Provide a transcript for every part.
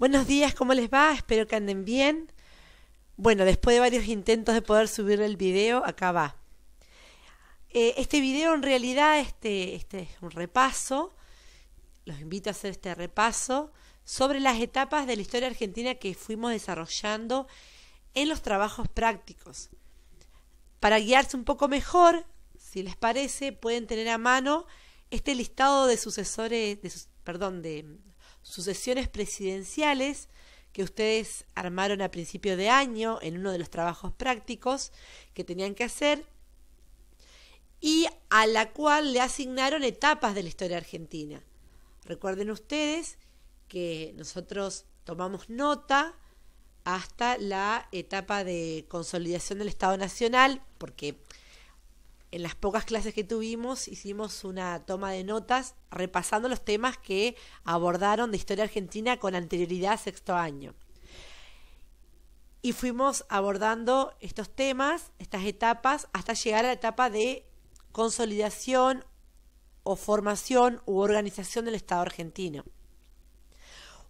Buenos días, ¿cómo les va? Espero que anden bien. Bueno, después de varios intentos de poder subir el video, acá va. Este video en realidad este es un repaso. Los invito a hacer este repaso sobre las etapas de la historia argentina que fuimos desarrollando en los trabajos prácticos. Para guiarse un poco mejor, si les parece, pueden tener a mano este listado de de sucesiones presidenciales que ustedes armaron a principio de año en uno de los trabajos prácticos que tenían que hacer y a la cual le asignaron etapas de la historia argentina. Recuerden ustedes que nosotros tomamos nota hasta la etapa de consolidación del Estado Nacional, porque en las pocas clases que tuvimos hicimos una toma de notas repasando los temas que abordaron de historia argentina con anterioridad a sexto año. Y fuimos abordando estos temas, estas etapas, hasta llegar a la etapa de consolidación o formación u organización del Estado argentino.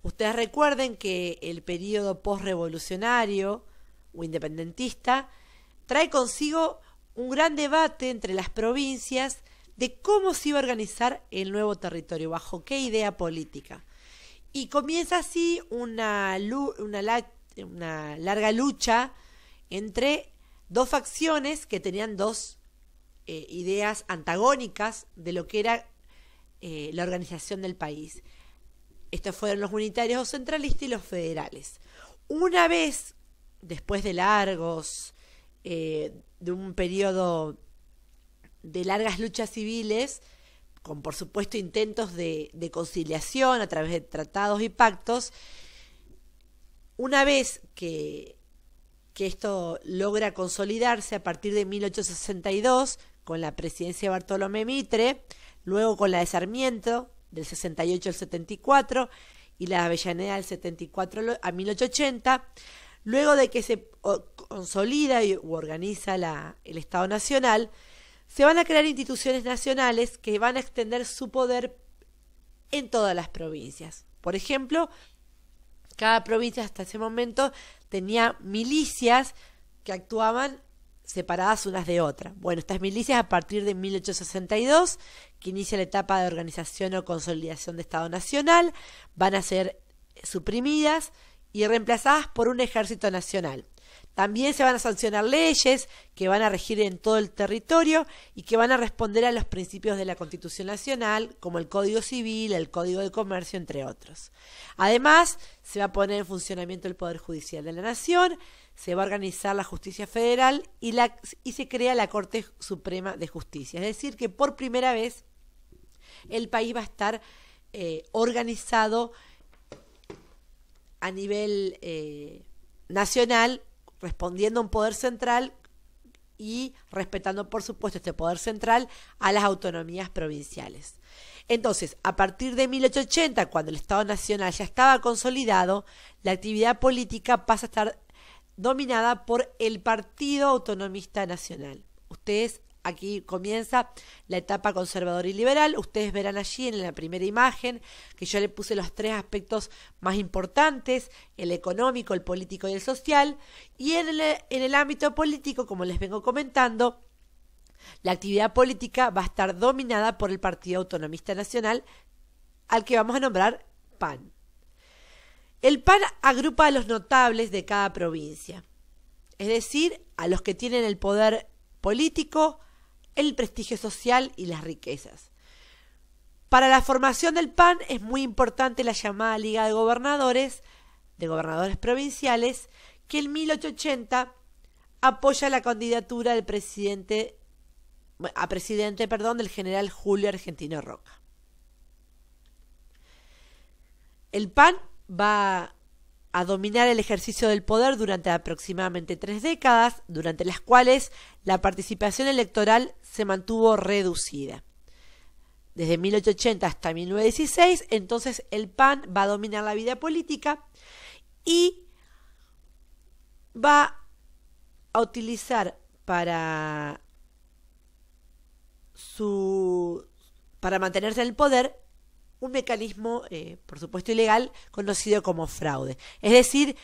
Ustedes recuerden que el periodo postrevolucionario o independentista trae consigo un gran debate entre las provincias de cómo se iba a organizar el nuevo territorio, bajo qué idea política. Y comienza así una larga lucha entre dos facciones que tenían dos ideas antagónicas de lo que era la organización del país. Estos fueron los unitarios o centralistas y los federales. Una vez, después de largos, de un periodo de largas luchas civiles, con por supuesto intentos de conciliación a través de tratados y pactos, una vez que esto logra consolidarse a partir de 1862 con la presidencia de Bartolomé Mitre, luego con la de Sarmiento del 68 al 74 y la de Avellaneda del 74 a 1880, luego de que se consolida u organiza el Estado Nacional, se van a crear instituciones nacionales que van a extender su poder en todas las provincias. Por ejemplo, cada provincia hasta ese momento tenía milicias que actuaban separadas unas de otras. Bueno, estas milicias a partir de 1862, que inicia la etapa de organización o consolidación de Estado Nacional, van a ser suprimidas y reemplazadas por un ejército nacional. También se van a sancionar leyes que van a regir en todo el territorio y que van a responder a los principios de la Constitución Nacional, como el Código Civil, el Código de Comercio, entre otros. Además, se va a poner en funcionamiento el Poder Judicial de la Nación, se va a organizar la Justicia Federal y se crea la Corte Suprema de Justicia. Es decir, que por primera vez el país va a estar organizado a nivel nacional, respondiendo a un poder central y respetando, por supuesto, este poder central a las autonomías provinciales. Entonces, a partir de 1880, cuando el Estado Nacional ya estaba consolidado, la actividad política pasa a estar dominada por el Partido Autonomista Nacional. Ustedes, aquí comienza la etapa conservadora y liberal. Ustedes verán allí en la primera imagen que yo le puse los tres aspectos más importantes: el económico, el político y el social. Y en el ámbito político, como les vengo comentando, la actividad política va a estar dominada por el Partido Autonomista Nacional, al que vamos a nombrar PAN. El PAN agrupa a los notables de cada provincia, es decir, a los que tienen el poder político, el prestigio social y las riquezas. Para la formación del PAN es muy importante la llamada Liga de Gobernadores provinciales, que en 1880 apoya la candidatura del presidente del general Julio Argentino Roca. El PAN va a dominar el ejercicio del poder durante aproximadamente 3 décadas, durante las cuales la participación electoral se mantuvo reducida. Desde 1880 hasta 1916, entonces el PAN va a dominar la vida política y va a utilizar para mantenerse en el poder un mecanismo, por supuesto, ilegal, conocido como fraude. Es decir,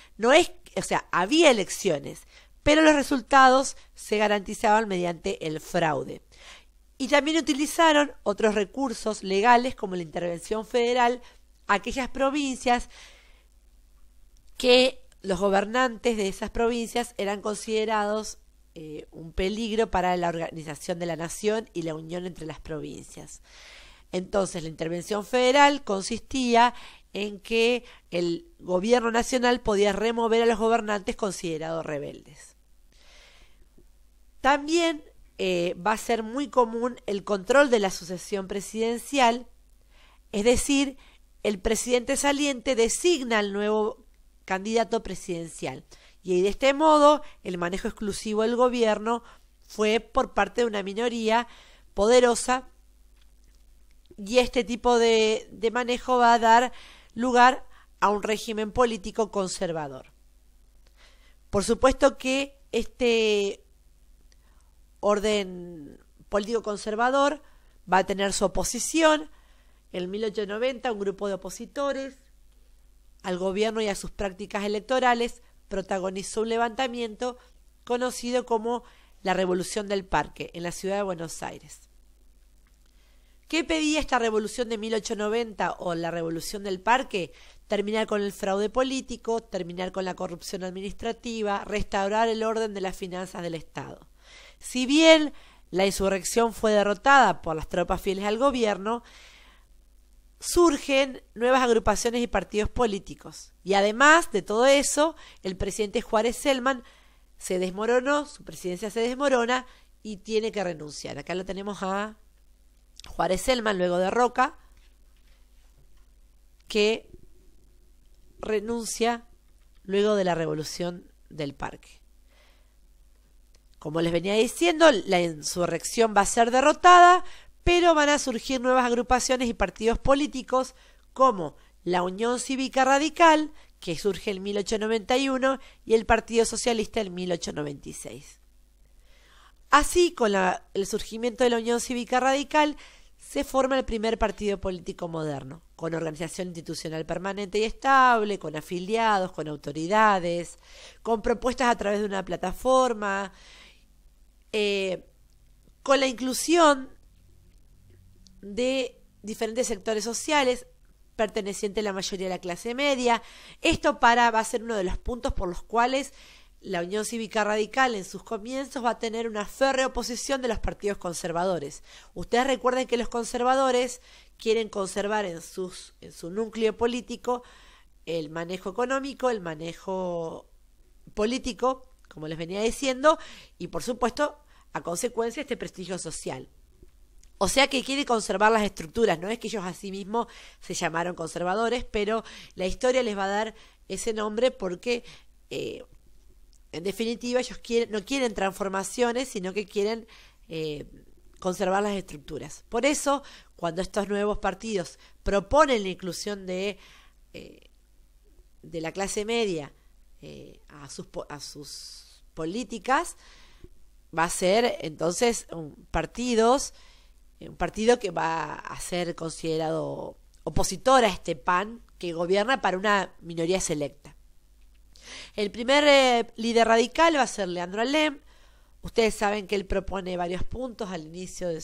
había elecciones, pero los resultados se garantizaban mediante el fraude. Y también utilizaron otros recursos legales como la intervención federal a aquellas provincias que los gobernantes de esas provincias eran considerados un peligro para la organización de la nación y la unión entre las provincias. Entonces, la intervención federal consistía en que el gobierno nacional podía remover a los gobernantes considerados rebeldes. También va a ser muy común el control de la sucesión presidencial, es decir, el presidente saliente designa al nuevo candidato presidencial y de este modo el manejo exclusivo del gobierno fue por parte de una minoría poderosa. Y este tipo de manejo va a dar lugar a un régimen político conservador. Por supuesto que este orden político conservador va a tener su oposición. En 1890 un grupo de opositores al gobierno y a sus prácticas electorales protagonizó un levantamiento conocido como la Revolución del Parque en la ciudad de Buenos Aires. ¿Qué pedía esta revolución de 1890 o la revolución del parque? Terminar con el fraude político, terminar con la corrupción administrativa, restaurar el orden de las finanzas del Estado. Si bien la insurrección fue derrotada por las tropas fieles al gobierno, surgen nuevas agrupaciones y partidos políticos. Y además de todo eso, el presidente Juárez Celman se desmoronó, su presidencia se desmorona y tiene que renunciar. Acá lo tenemos a Juárez Celman, luego de Roca, que renuncia luego de la Revolución del Parque. Como les venía diciendo, la insurrección va a ser derrotada, pero van a surgir nuevas agrupaciones y partidos políticos como la Unión Cívica Radical, que surge en 1891, y el Partido Socialista en 1896. Así, con el surgimiento de la Unión Cívica Radical, se forma el primer partido político moderno, con organización institucional permanente y estable, con afiliados, con autoridades, con propuestas a través de una plataforma, con la inclusión de diferentes sectores sociales, perteneciente a la mayoría de la clase media. Esto va a ser uno de los puntos por los cuales la Unión Cívica Radical en sus comienzos va a tener una férrea oposición de los partidos conservadores. Ustedes recuerden que los conservadores quieren conservar en su núcleo político el manejo económico, el manejo político, como les venía diciendo, y por supuesto, a consecuencia, este prestigio social. O sea que quiere conservar las estructuras, no es que ellos a sí mismos se llamaron conservadores, pero la historia les va a dar ese nombre porque en definitiva ellos no quieren transformaciones, sino que quieren conservar las estructuras. Por eso, cuando estos nuevos partidos proponen la inclusión de la clase media a sus políticas, va a ser entonces un partido que va a ser considerado opositor a este PAN que gobierna para una minoría selecta. El primer líder radical va a ser Leandro Alem. Ustedes saben que él propone varios puntos al inicio de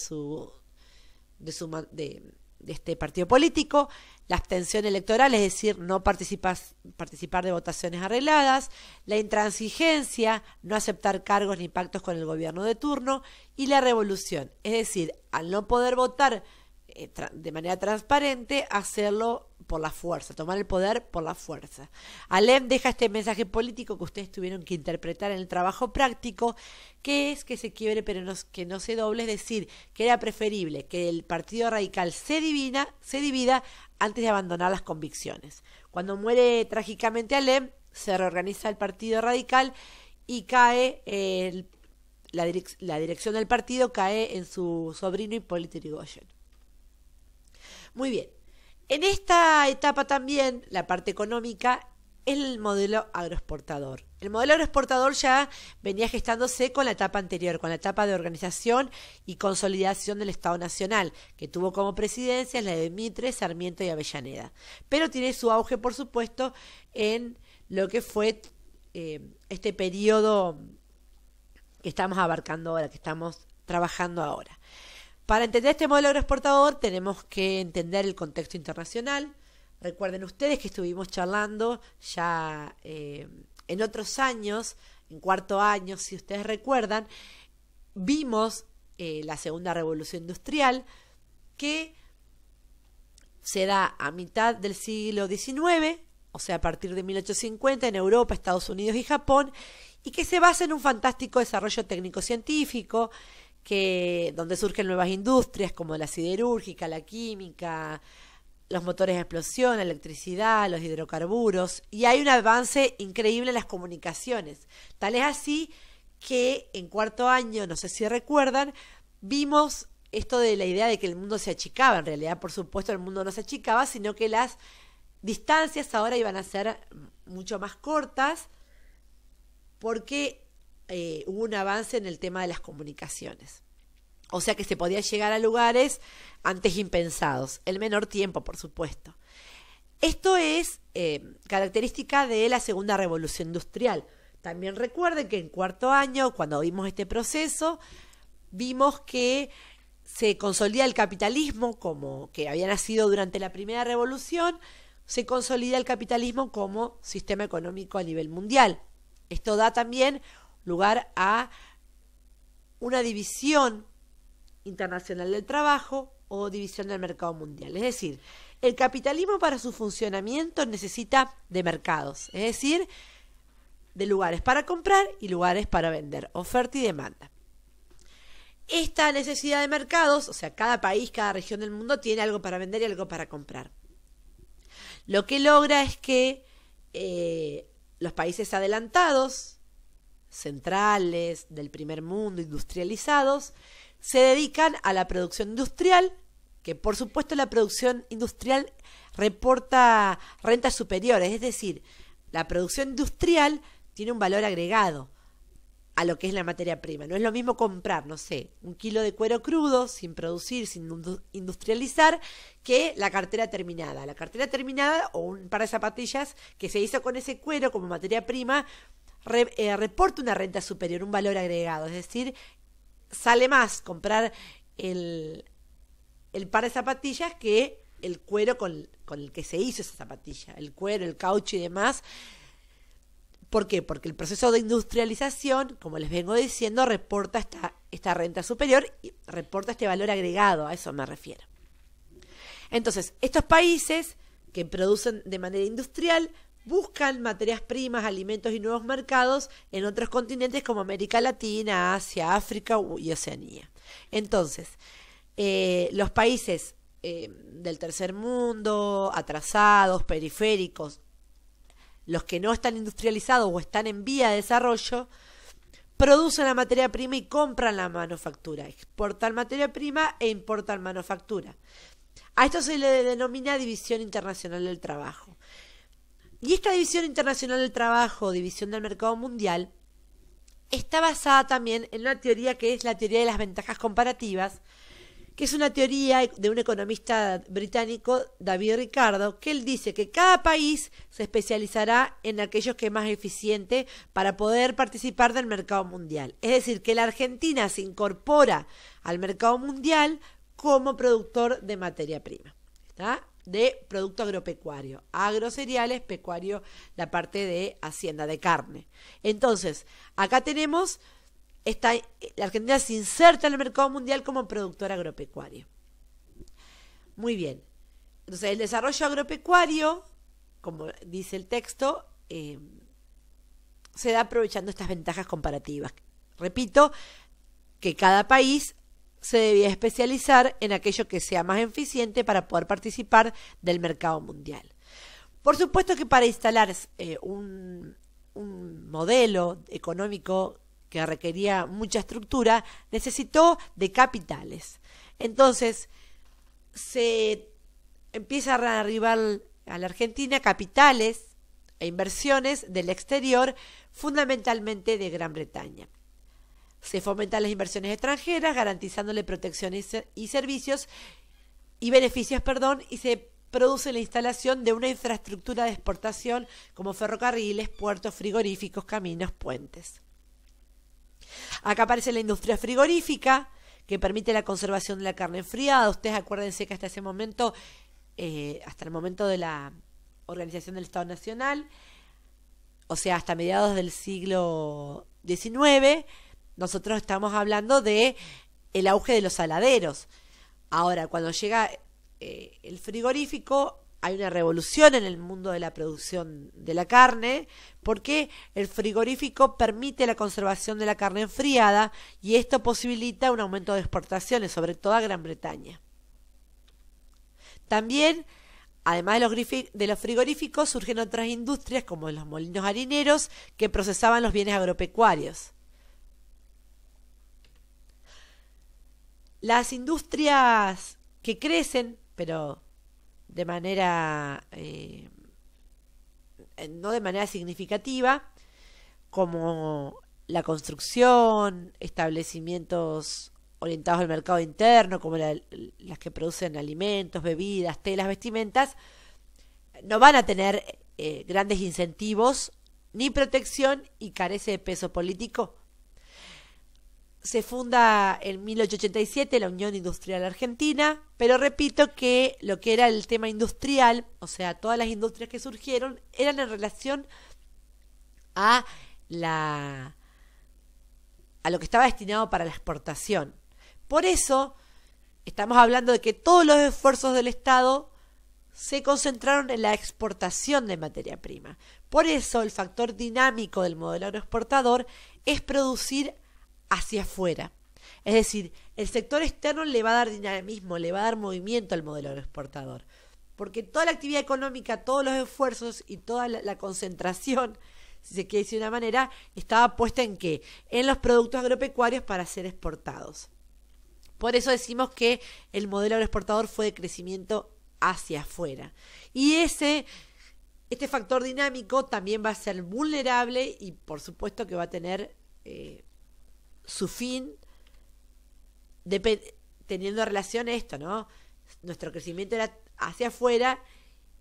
este partido político: la abstención electoral, es decir, no participar de votaciones arregladas; la intransigencia, no aceptar cargos ni pactos con el gobierno de turno; y la revolución, es decir, al no poder votar de manera transparente, hacerlo por la fuerza, tomar el poder por la fuerza. Alem deja este mensaje político que ustedes tuvieron que interpretar en el trabajo práctico, que es que se quiebre pero que no se doble, es decir, que era preferible que el Partido Radical se divida antes de abandonar las convicciones. Cuando muere trágicamente Alem, se reorganiza el Partido Radical y cae la dirección del partido cae en su sobrino Hipólito Yrigoyen. Muy bien. En esta etapa también la parte económica el modelo agroexportador. El modelo agroexportador ya venía gestándose con la etapa anterior, con la etapa de organización y consolidación del Estado Nacional, que tuvo como presidencia la de Mitre, Sarmiento y Avellaneda. Pero tiene su auge, por supuesto, en lo que fue este periodo que estamos abarcando ahora, que estamos trabajando ahora. Para entender este modelo agroexportador tenemos que entender el contexto internacional. Recuerden ustedes que estuvimos charlando ya en otros años, en cuarto año, si ustedes recuerdan, vimos la segunda revolución industrial que se da a mitad del siglo XIX, o sea, a partir de 1850 en Europa, Estados Unidos y Japón, y que se basa en un fantástico desarrollo técnico-científico, donde surgen nuevas industrias como la siderúrgica, la química, los motores de explosión, la electricidad, los hidrocarburos, y hay un avance increíble en las comunicaciones. Tal es así que en cuarto año, no sé si recuerdan, vimos esto de la idea de que el mundo se achicaba. En realidad, por supuesto, el mundo no se achicaba, sino que las distancias ahora iban a ser mucho más cortas porque hubo un avance en el tema de las comunicaciones. O sea que se podía llegar a lugares antes impensados, el menor tiempo, por supuesto. Esto es característica de la segunda revolución industrial. También recuerden que en cuarto año, cuando vimos este proceso, vimos que se consolida el capitalismo como que había nacido durante la primera revolución, se consolida el capitalismo como sistema económico a nivel mundial. Esto da también lugar a una división internacional del trabajo o división del mercado mundial. Es decir, el capitalismo para su funcionamiento necesita de mercados, es decir, de lugares para comprar y lugares para vender, oferta y demanda. Esta necesidad de mercados, o sea, cada país, cada región del mundo tiene algo para vender y algo para comprar. Lo que logra es que los países adelantados, centrales, del primer mundo, industrializados, se dedican a la producción industrial, que por supuesto la producción industrial reporta rentas superiores, es decir, la producción industrial tiene un valor agregado a lo que es la materia prima. No es lo mismo comprar, no sé, un kilo de cuero crudo, sin producir, sin industrializar, que la cartera terminada. La cartera terminada o un par de zapatillas que se hizo con ese cuero como materia prima reporta una renta superior, un valor agregado, es decir, sale más comprar el par de zapatillas que el cuero con el que se hizo esa zapatilla, el cuero, el caucho y demás. ¿Por qué? Porque el proceso de industrialización, como les vengo diciendo, reporta esta renta superior y reporta este valor agregado, a eso me refiero. Entonces, estos países que producen de manera industrial buscan materias primas, alimentos y nuevos mercados en otros continentes como América Latina, Asia, África y Oceanía. Entonces, los países del tercer mundo, atrasados, periféricos, los que no están industrializados o están en vía de desarrollo, producen la materia prima y compran la manufactura, exportan materia prima e importan manufactura. A esto se le denomina división internacional del trabajo. Y esta división internacional del trabajo, división del mercado mundial, está basada también en una teoría que es la teoría de las ventajas comparativas, que es una teoría de un economista británico, David Ricardo, que él dice que cada país se especializará en aquellos que es más eficiente para poder participar del mercado mundial. Es decir, que la Argentina se incorpora al mercado mundial como productor de materia prima, ¿está? De producto agropecuario, agrocereales, pecuario, la parte de hacienda de carne. Entonces, acá tenemos la Argentina se inserta en el mercado mundial como productor agropecuario. Muy bien. Entonces, el desarrollo agropecuario, como dice el texto, se da aprovechando estas ventajas comparativas. Repito, que cada país se debía especializar en aquello que sea más eficiente para poder participar del mercado mundial. Por supuesto que para instalar un modelo económico que requería mucha estructura, necesitó de capitales. Entonces, se empieza a arribar a la Argentina capitales e inversiones del exterior, fundamentalmente de Gran Bretaña. Se fomentan las inversiones extranjeras, garantizándole protección y servicios y beneficios, y se produce la instalación de una infraestructura de exportación como ferrocarriles, puertos, frigoríficos, caminos, puentes. Acá aparece la industria frigorífica, que permite la conservación de la carne enfriada. Ustedes acuérdense que hasta ese momento, hasta el momento de la organización del Estado Nacional, o sea, hasta mediados del siglo XIX, nosotros estamos hablando de el auge de los saladeros. Ahora, cuando llega el frigorífico, hay una revolución en el mundo de la producción de la carne, porque el frigorífico permite la conservación de la carne enfriada y esto posibilita un aumento de exportaciones, sobre todo a Gran Bretaña. También, además de los frigoríficos, surgen otras industrias como los molinos harineros que procesaban los bienes agropecuarios. Las industrias que crecen, pero de manera no de manera significativa, como la construcción, establecimientos orientados al mercado interno, como las que producen alimentos, bebidas, telas, vestimentas, no van a tener grandes incentivos ni protección y carece de peso político. Se funda en 1887 la Unión Industrial Argentina, pero repito que lo que era el tema industrial, o sea, todas las industrias que surgieron, eran en relación a lo que estaba destinado para la exportación. Por eso estamos hablando de que todos los esfuerzos del Estado se concentraron en la exportación de materia prima. Por eso el factor dinámico del modelo agroexportador es producir hacia afuera. Es decir, el sector externo le va a dar dinamismo, le va a dar movimiento al modelo agroexportador. Porque toda la actividad económica, todos los esfuerzos y toda la concentración, si se quiere decir de una manera, estaba puesta en ¿qué? En los productos agropecuarios para ser exportados. Por eso decimos que el modelo agroexportador fue de crecimiento hacia afuera. Y este factor dinámico también va a ser vulnerable y por supuesto que va a tener su fin teniendo relación a esto, ¿no? Nuestro crecimiento era hacia afuera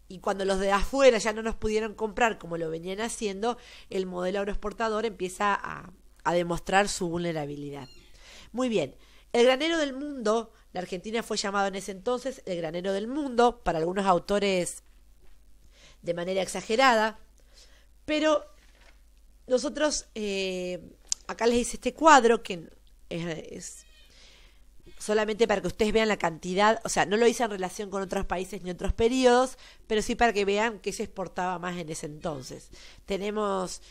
y cuando los de afuera ya no nos pudieron comprar como lo venían haciendo, el modelo agroexportador empieza a demostrar su vulnerabilidad. Muy bien, el granero del mundo, la Argentina fue llamado en ese entonces el granero del mundo, para algunos autores de manera exagerada, pero nosotros acá les hice este cuadro que es solamente para que ustedes vean la cantidad, o sea, no lo hice en relación con otros países ni otros periodos, pero sí para que vean qué se exportaba más en ese entonces. Tenemos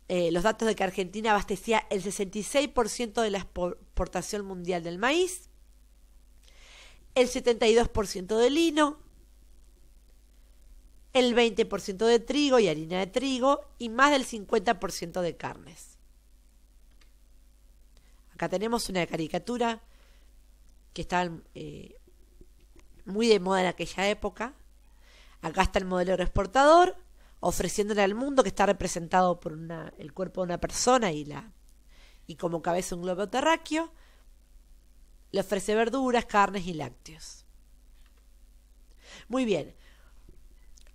los datos de que Argentina abastecía el 66% de la exportación mundial del maíz, el 72% de lino, el 20% de trigo y harina de trigo y más del 50% de carnes. Acá tenemos una caricatura que estaba muy de moda en aquella época. Acá está el modelo agroexportador, ofreciéndole al mundo, que está representado por el cuerpo de una persona y como cabeza un globo terráqueo. Le ofrece verduras, carnes y lácteos. Muy bien.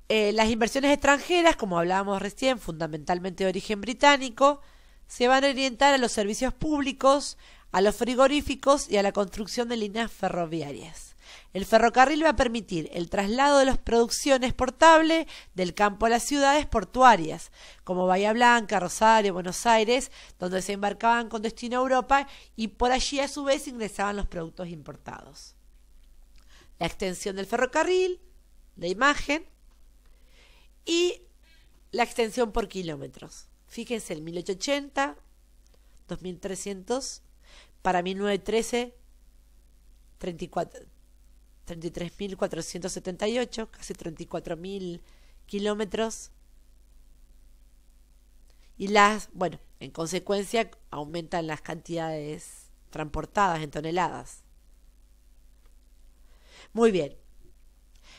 Las inversiones extranjeras, como hablábamos recién, fundamentalmente de origen británico, se van a orientar a los servicios públicos, a los frigoríficos y a la construcción de líneas ferroviarias. El ferrocarril va a permitir el traslado de las producciones exportables del campo a las ciudades portuarias, como Bahía Blanca, Rosario, Buenos Aires, donde se embarcaban con destino a Europa y por allí a su vez ingresaban los productos importados. La extensión del ferrocarril, la imagen y la extensión por kilómetros. Fíjense, en 1880, 2300, para 1913, 33.478, casi 34.000 kilómetros. Y en consecuencia, aumentan las cantidades transportadas en toneladas. Muy bien.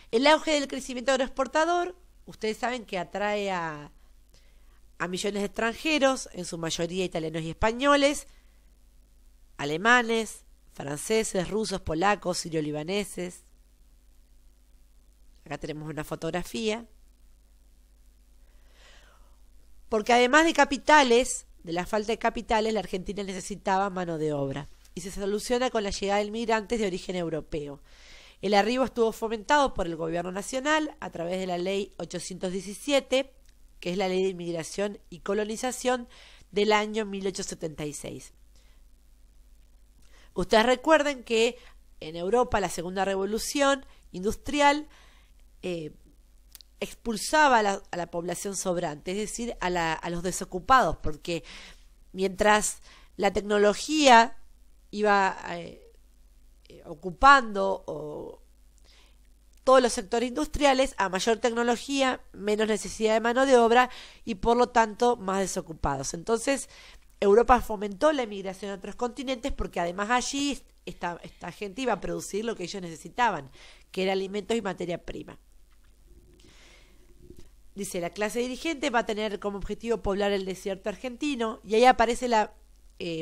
El auge del crecimiento agroexportador ustedes saben que atrae a millones de extranjeros, en su mayoría italianos y españoles, alemanes, franceses, rusos, polacos, sirio-libaneses. Acá tenemos una fotografía. Porque además de capitales, de la falta de capitales, la Argentina necesitaba mano de obra. Y se soluciona con la llegada de inmigrantes de origen europeo. El arribo estuvo fomentado por el gobierno nacional a través de la ley 817, que es la ley de inmigración y colonización del año 1876. Ustedes recuerden que en Europa la segunda revolución industrial expulsaba a la población sobrante, es decir, a los desocupados, porque mientras la tecnología iba ocupando todos los sectores industriales, a mayor tecnología, menos necesidad de mano de obra y por lo tanto más desocupados. Entonces, Europa fomentó la emigración a otros continentes porque además allí esta gente iba a producir lo que ellos necesitaban, que era alimentos y materia prima. Dice, la clase dirigente va a tener como objetivo poblar el desierto argentino, y ahí aparece la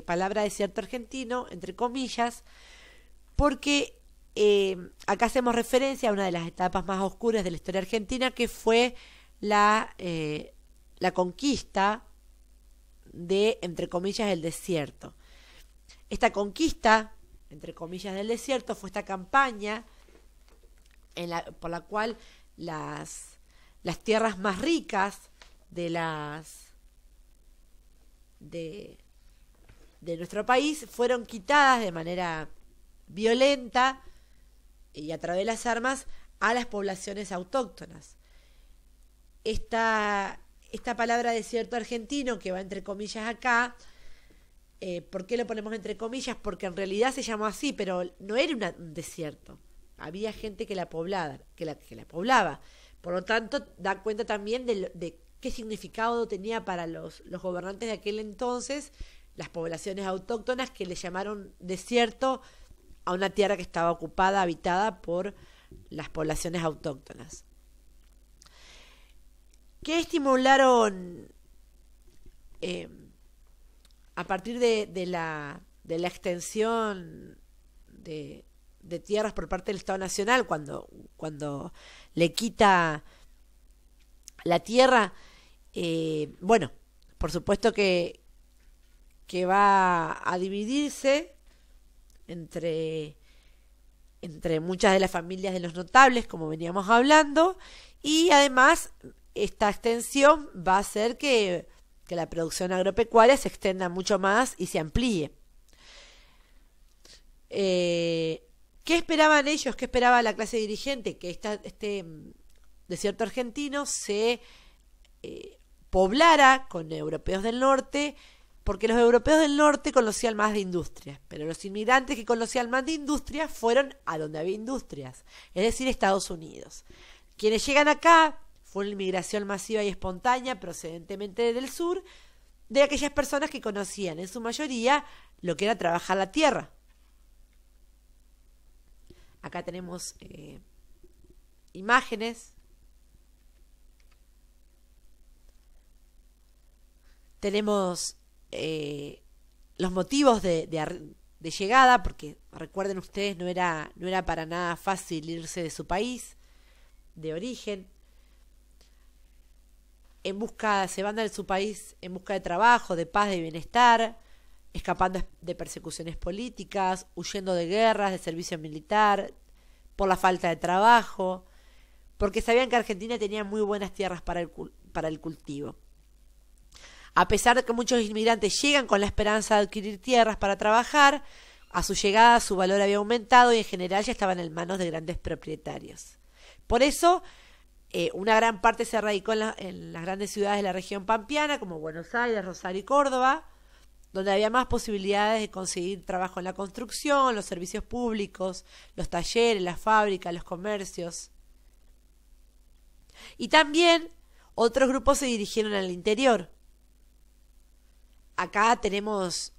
palabra desierto argentino, entre comillas, porque acá hacemos referencia a una de las etapas más oscuras de la historia argentina, que fue la conquista de, entre comillas, el desierto. Esta conquista, entre comillas, del desierto fue esta campaña por la cual las tierras más ricas de nuestro país fueron quitadas de manera violenta y a través de las armas a las poblaciones autóctonas. Esta palabra desierto argentino, que va entre comillas acá, ¿por qué lo ponemos entre comillas? Porque en realidad se llamó así, pero no era un desierto. Había gente que la poblaba. Por lo tanto, da cuenta también de qué significado tenía para los gobernantes de aquel entonces las poblaciones autóctonas, que le llamaron desierto a una tierra que estaba ocupada, habitada por las poblaciones autóctonas. ¿Qué estimularon a partir de la extensión de tierras por parte del Estado Nacional cuando le quita la tierra? Bueno, por supuesto que va a dividirse entre muchas de las familias de los notables, como veníamos hablando, y además esta extensión va a hacer que la producción agropecuaria se extienda mucho más y se amplíe. ¿Qué esperaban ellos? ¿Qué esperaba la clase dirigente? Que este desierto argentino se poblara con europeos del norte, porque los europeos del norte conocían más de industrias, pero los inmigrantes que conocían más de industrias fueron a donde había industrias, es decir, Estados Unidos. Quienes llegan acá fue una inmigración masiva y espontánea procedentemente del sur, de aquellas personas que conocían en su mayoría lo que era trabajar la tierra. Acá tenemos imágenes. Tenemos los motivos de llegada, porque recuerden ustedes, no era para nada fácil irse de su país de origen. Se van de su país en busca de trabajo, de paz, de bienestar, escapando de persecuciones políticas, huyendo de guerras, de servicio militar, por la falta de trabajo, porque sabían que Argentina tenía muy buenas tierras para el cultivo. A pesar de que muchos inmigrantes llegan con la esperanza de adquirir tierras para trabajar, a su llegada su valor había aumentado y en general ya estaban en manos de grandes propietarios. Por eso, una gran parte se radicó en las grandes ciudades de la región pampeana, como Buenos Aires, Rosario y Córdoba, donde había más posibilidades de conseguir trabajo en la construcción, los servicios públicos, los talleres, las fábricas, los comercios. Y también otros grupos se dirigieron al interior. Acá tenemos,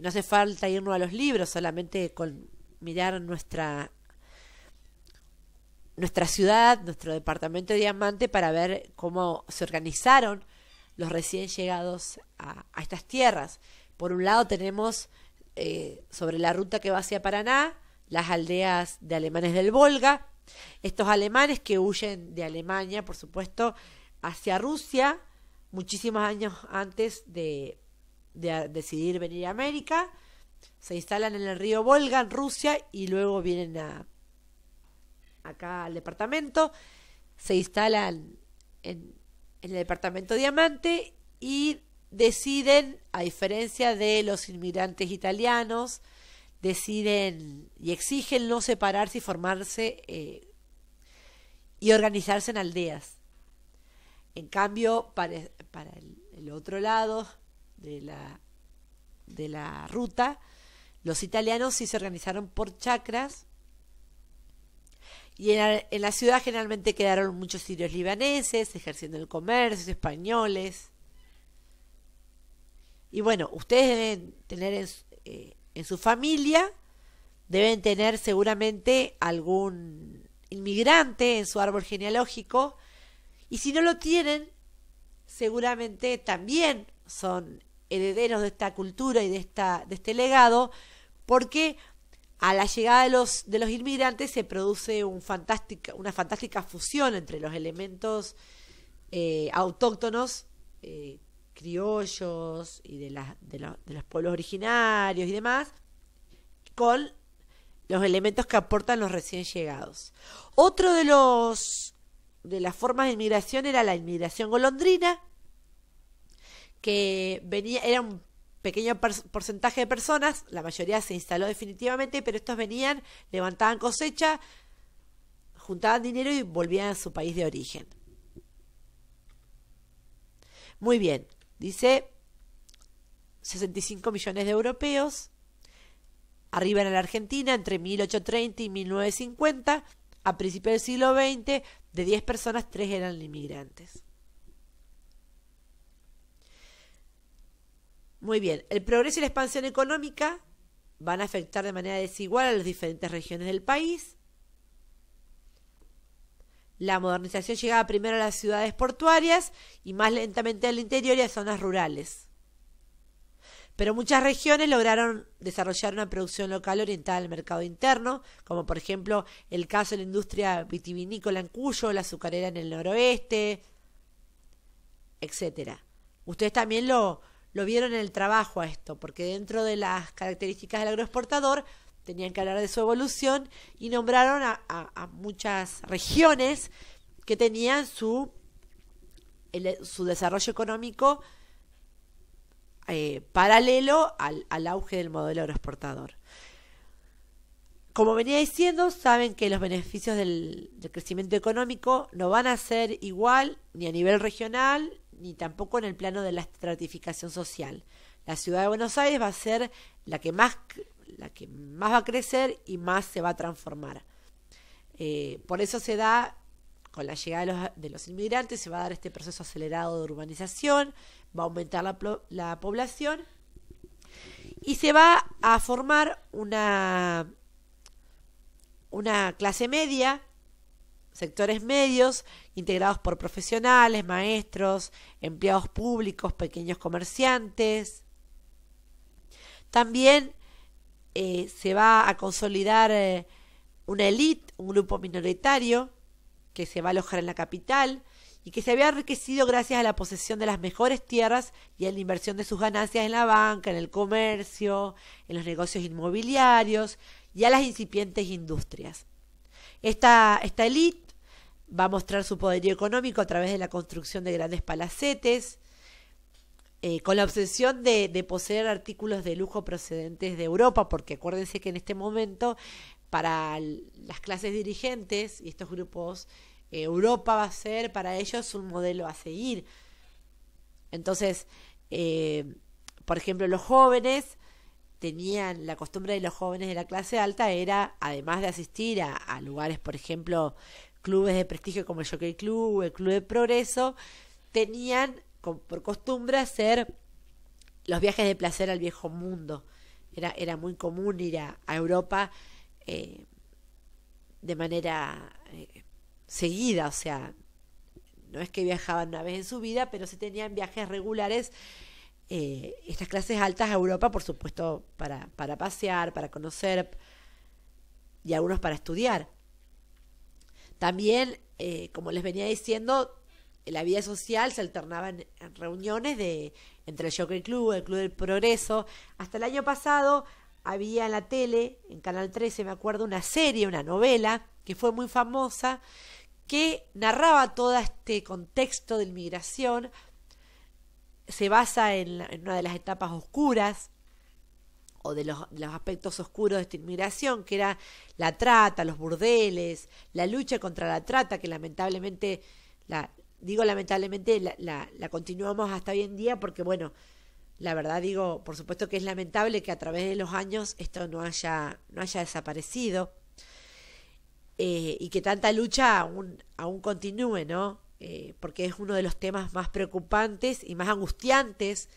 no hace falta irnos a los libros, solamente con mirar nuestra nuestra ciudad, nuestro departamento de Diamante, para ver cómo se organizaron los recién llegados a estas tierras. Por un lado tenemos sobre la ruta que va hacia Paraná, las aldeas de alemanes del Volga, estos alemanes que huyen de Alemania, por supuesto, hacia Rusia, muchísimos años antes de decidir venir a América, se instalan en el río Volga, en Rusia, y luego vienen acá al departamento, se instalan en el departamento Diamante y deciden, a diferencia de los inmigrantes italianos, deciden y exigen no separarse y formarse y organizarse en aldeas. En cambio, para el otro lado de la ruta, los italianos sí se organizaron por chacras, y en la ciudad generalmente quedaron muchos sirios libaneses ejerciendo el comercio, españoles. Y bueno, ustedes deben tener en su familia, deben tener seguramente algún inmigrante en su árbol genealógico, y si no lo tienen, seguramente también son herederos de esta cultura y de este legado, porque a la llegada de los inmigrantes se produce una fantástica fusión entre los elementos autóctonos, criollos y de los pueblos originarios y demás, con los elementos que aportan los recién llegados. Otro de las formas de inmigración era la inmigración golondrina, que era un pequeño porcentaje de personas, la mayoría se instaló definitivamente, pero estos venían, levantaban cosecha, juntaban dinero y volvían a su país de origen. Muy bien, dice 65 millones de europeos arriban a la Argentina entre 1830 y 1950. A principios del siglo XX, de 10 personas, 3 eran inmigrantes. Muy bien, el progreso y la expansión económica van a afectar de manera desigual a las diferentes regiones del país. La modernización llegaba primero a las ciudades portuarias y más lentamente al interior y a zonas rurales. Pero muchas regiones lograron desarrollar una producción local orientada al mercado interno, como por ejemplo el caso de la industria vitivinícola en Cuyo, la azucarera en el noroeste, etcétera. Ustedes también lo vieron en el trabajo a esto, porque dentro de las características del agroexportador tenían que hablar de su evolución y nombraron a muchas regiones que tenían su desarrollo económico paralelo al auge del modelo agroexportador. Como venía diciendo, saben que los beneficios del crecimiento económico no van a ser igual ni a nivel regional ni tampoco en el plano de la estratificación social. La ciudad de Buenos Aires va a ser la que más va a crecer y más se va a transformar. Por eso se da, con la llegada de los inmigrantes, se va a dar este proceso acelerado de urbanización, va a aumentar la población y se va a formar una clase media, sectores medios, integrados por profesionales, maestros, empleados públicos, pequeños comerciantes. También se va a consolidar una élite, un grupo minoritario que se va a alojar en la capital y que se había enriquecido gracias a la posesión de las mejores tierras y a la inversión de sus ganancias en la banca, en el comercio, en los negocios inmobiliarios y a las incipientes industrias. Esta élite va a mostrar su poderío económico a través de la construcción de grandes palacetes, con la obsesión de poseer artículos de lujo procedentes de Europa, porque acuérdense que en este momento para las clases dirigentes y estos grupos, Europa va a ser para ellos un modelo a seguir. Entonces, por ejemplo, los jóvenes tenían, la costumbre de los jóvenes de la clase alta era, además de asistir a lugares, por ejemplo, clubes de prestigio como el Jockey Club, el Club de Progreso, tenían por costumbre hacer los viajes de placer al viejo mundo. Era muy común ir a Europa de manera seguida, o sea, no es que viajaban una vez en su vida, pero sí tenían viajes regulares, estas clases altas a Europa, por supuesto, para pasear, para conocer y algunos para estudiar. También, como les venía diciendo, la vida social se alternaba en reuniones entre el Jockey Club, el Club del Progreso. Hasta el año pasado había en la tele, en Canal 13, me acuerdo, una serie, una novela, que fue muy famosa, que narraba todo este contexto de inmigración. Se basa en una de las etapas oscuras o de los aspectos oscuros de esta inmigración, que era la trata, los burdeles, la lucha contra la trata, que lamentablemente, la continuamos hasta hoy en día, porque bueno, la verdad digo, por supuesto que es lamentable que a través de los años esto no haya desaparecido, y que tanta lucha aún continúe, ¿no? Porque es uno de los temas más preocupantes y más angustiantes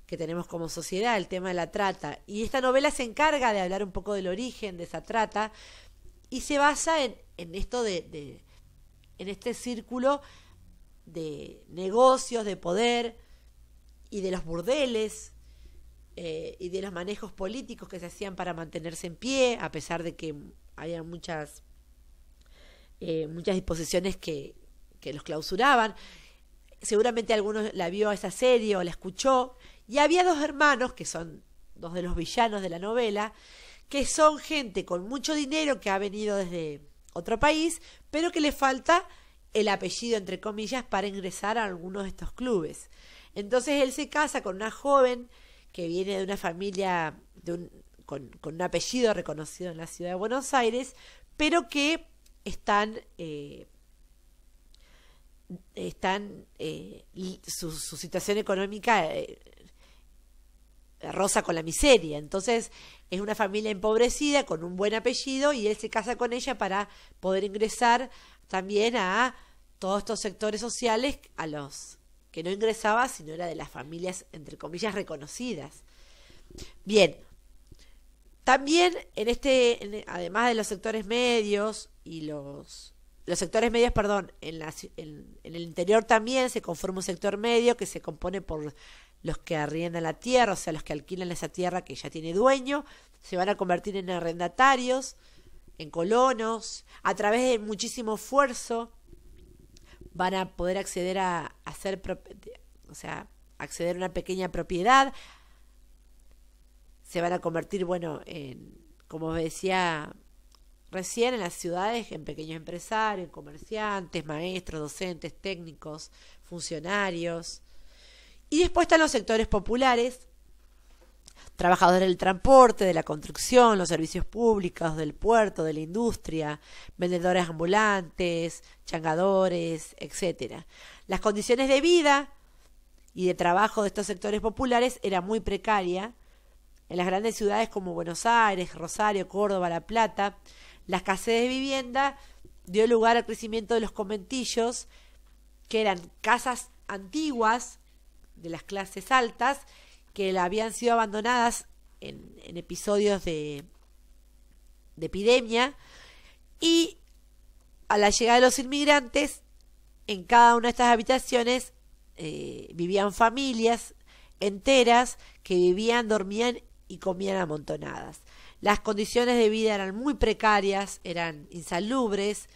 que tenemos como sociedad, el tema de la trata. Y esta novela se encarga de hablar un poco del origen de esa trata y se basa en esto en este círculo de negocios, de poder y de los burdeles, y de los manejos políticos que se hacían para mantenerse en pie, a pesar de que había muchas disposiciones que los clausuraban. Seguramente algunos la vio a esa serie o la escuchó. Y había dos hermanos, que son dos de los villanos de la novela, que son gente con mucho dinero que ha venido desde otro país, pero que le falta el apellido, entre comillas, para ingresar a algunos de estos clubes. Entonces él se casa con una joven que viene de una familia con un apellido reconocido en la ciudad de Buenos Aires, pero que su situación económica roza con la miseria. Entonces es una familia empobrecida con un buen apellido y él se casa con ella para poder ingresar también a todos estos sectores sociales a los que no ingresaba sino era de las familias entre comillas reconocidas. Bien, también además de los sectores medios y los sectores medios, perdón, en el interior también se conforma un sector medio que se compone por los que arriendan la tierra, o sea, los que alquilan esa tierra que ya tiene dueño, se van a convertir en arrendatarios, en colonos, a través de muchísimo esfuerzo van a poder acceder acceder a una pequeña propiedad, se van a convertir, bueno, como decía recién, en las ciudades, en pequeños empresarios, en comerciantes, maestros, docentes, técnicos, funcionarios. Y después están los sectores populares, trabajadores del transporte, de la construcción, los servicios públicos, del puerto, de la industria, vendedores ambulantes, changadores, etcétera. Las condiciones de vida y de trabajo de estos sectores populares era muy precaria. En las grandes ciudades como Buenos Aires, Rosario, Córdoba, La Plata, la escasez de vivienda dio lugar al crecimiento de los conventillos, que eran casas antiguas de las clases altas que habían sido abandonadas en episodios de epidemia, y a la llegada de los inmigrantes en cada una de estas habitaciones vivían familias enteras que vivían, dormían y comían amontonadas. Las condiciones de vida eran muy precarias, eran insalubres.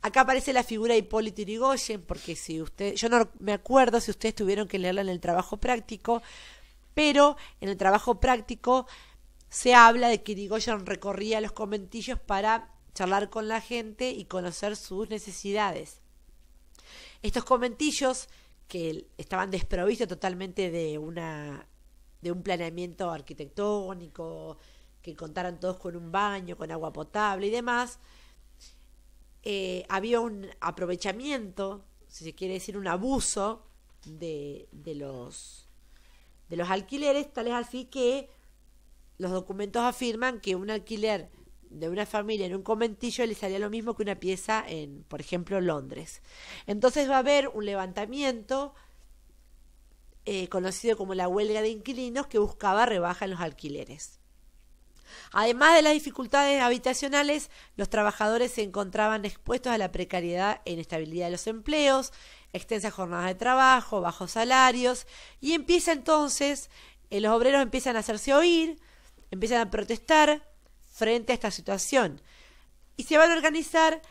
Acá aparece la figura de Hipólito Yrigoyen, porque yo no me acuerdo si ustedes tuvieron que leerla en el trabajo práctico, pero en el trabajo práctico se habla de que Yrigoyen recorría los conventillos para charlar con la gente y conocer sus necesidades. Estos conventillos, que estaban desprovistos totalmente de un planeamiento arquitectónico, que contaran todos con un baño, con agua potable y demás, había un aprovechamiento, si se quiere decir un abuso de los alquileres, tal es así que los documentos afirman que un alquiler de una familia en un conventillo le salía lo mismo que una pieza en, por ejemplo, Londres. Entonces va a haber un levantamiento conocido como la huelga de inquilinos, que buscaba rebaja en los alquileres. Además de las dificultades habitacionales, los trabajadores se encontraban expuestos a la precariedad e inestabilidad de los empleos, extensas jornadas de trabajo, bajos salarios, y empieza entonces, los obreros empiezan a hacerse oír, empiezan a protestar frente a esta situación, y se van a organizar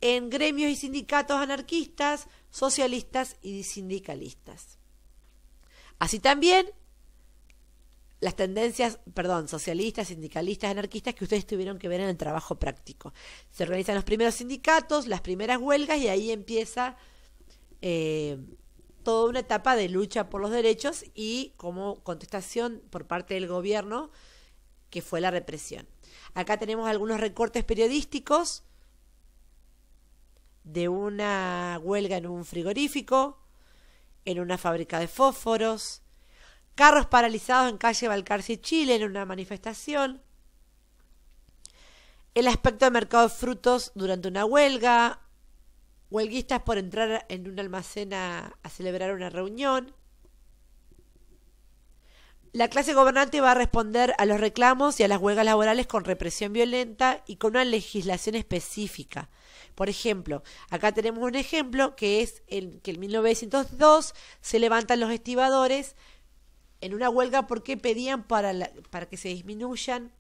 en gremios y sindicatos anarquistas, socialistas y sindicalistas. Así también las tendencias, socialistas, sindicalistas, anarquistas que ustedes tuvieron que ver en el trabajo práctico. Se organizan los primeros sindicatos, las primeras huelgas y ahí empieza toda una etapa de lucha por los derechos y como contestación por parte del gobierno que fue la represión. Acá tenemos algunos recortes periodísticos de una huelga en un frigorífico, en una fábrica de fósforos, carros paralizados en calle Balcarce, Chile, en una manifestación, el aspecto del mercado de frutos durante una huelga, huelguistas por entrar en un almacén a celebrar una reunión. La clase gobernante va a responder a los reclamos y a las huelgas laborales con represión violenta y con una legislación específica. Por ejemplo, acá tenemos un ejemplo que es que en 1902 se levantan los estibadores en una huelga porque pedían para que se disminuyan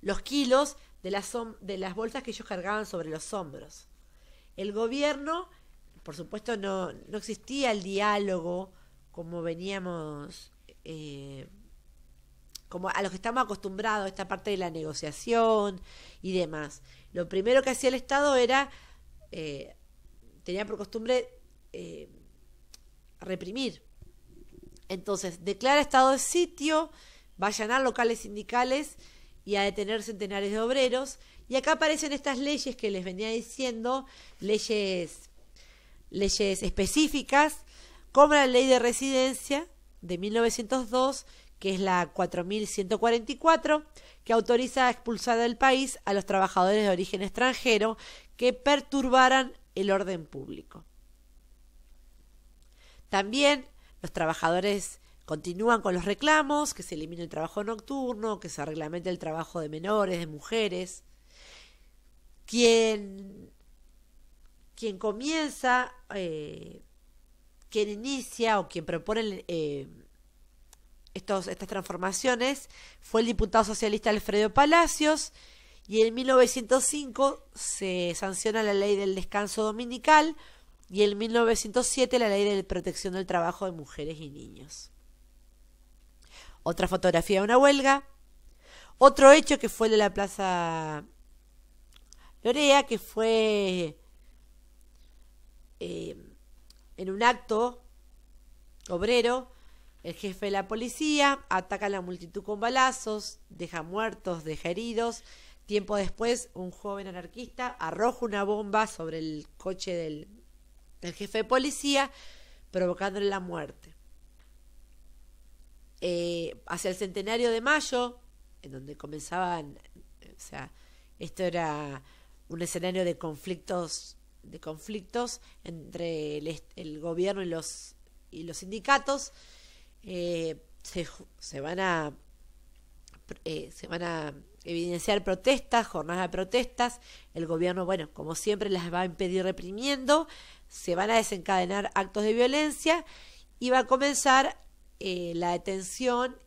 los kilos de las bolsas que ellos cargaban sobre los hombros. El gobierno, por supuesto, no existía el diálogo como veníamos, como a los que estamos acostumbrados, esta parte de la negociación y demás. Lo primero que hacía el Estado era, tenía por costumbre reprimir. Entonces, declara estado de sitio, va a allanar locales sindicales y a detener centenares de obreros. Y acá aparecen estas leyes que les venía diciendo, leyes específicas, como la ley de residencia de 1902, que es la 4144, que autoriza a expulsar del país a los trabajadores de origen extranjero que perturbaran el orden público. También los trabajadores continúan con los reclamos, que se elimine el trabajo nocturno, que se reglamente el trabajo de menores, de mujeres. Quien comienza, quien inicia o quien propone estas transformaciones fue el diputado socialista Alfredo Palacios, y en 1905 se sanciona la ley del descanso dominical y en 1907 la ley de protección del trabajo de mujeres y niños. Otra fotografía de una huelga. Otro hecho que fue el de la Plaza Lorea, que fue en un acto obrero, el jefe de la policía ataca a la multitud con balazos, deja muertos, deja heridos. Tiempo después, un joven anarquista arroja una bomba sobre el coche del jefe de policía, provocándole la muerte. Hacia el centenario de mayo, en donde comenzaban, esto era un escenario de conflictos entre el gobierno y los sindicatos. Se van a evidenciar protestas, jornadas de protestas. El gobierno, como siempre, las va a impedir reprimiendo. Se van a desencadenar actos de violencia y va a comenzar la detención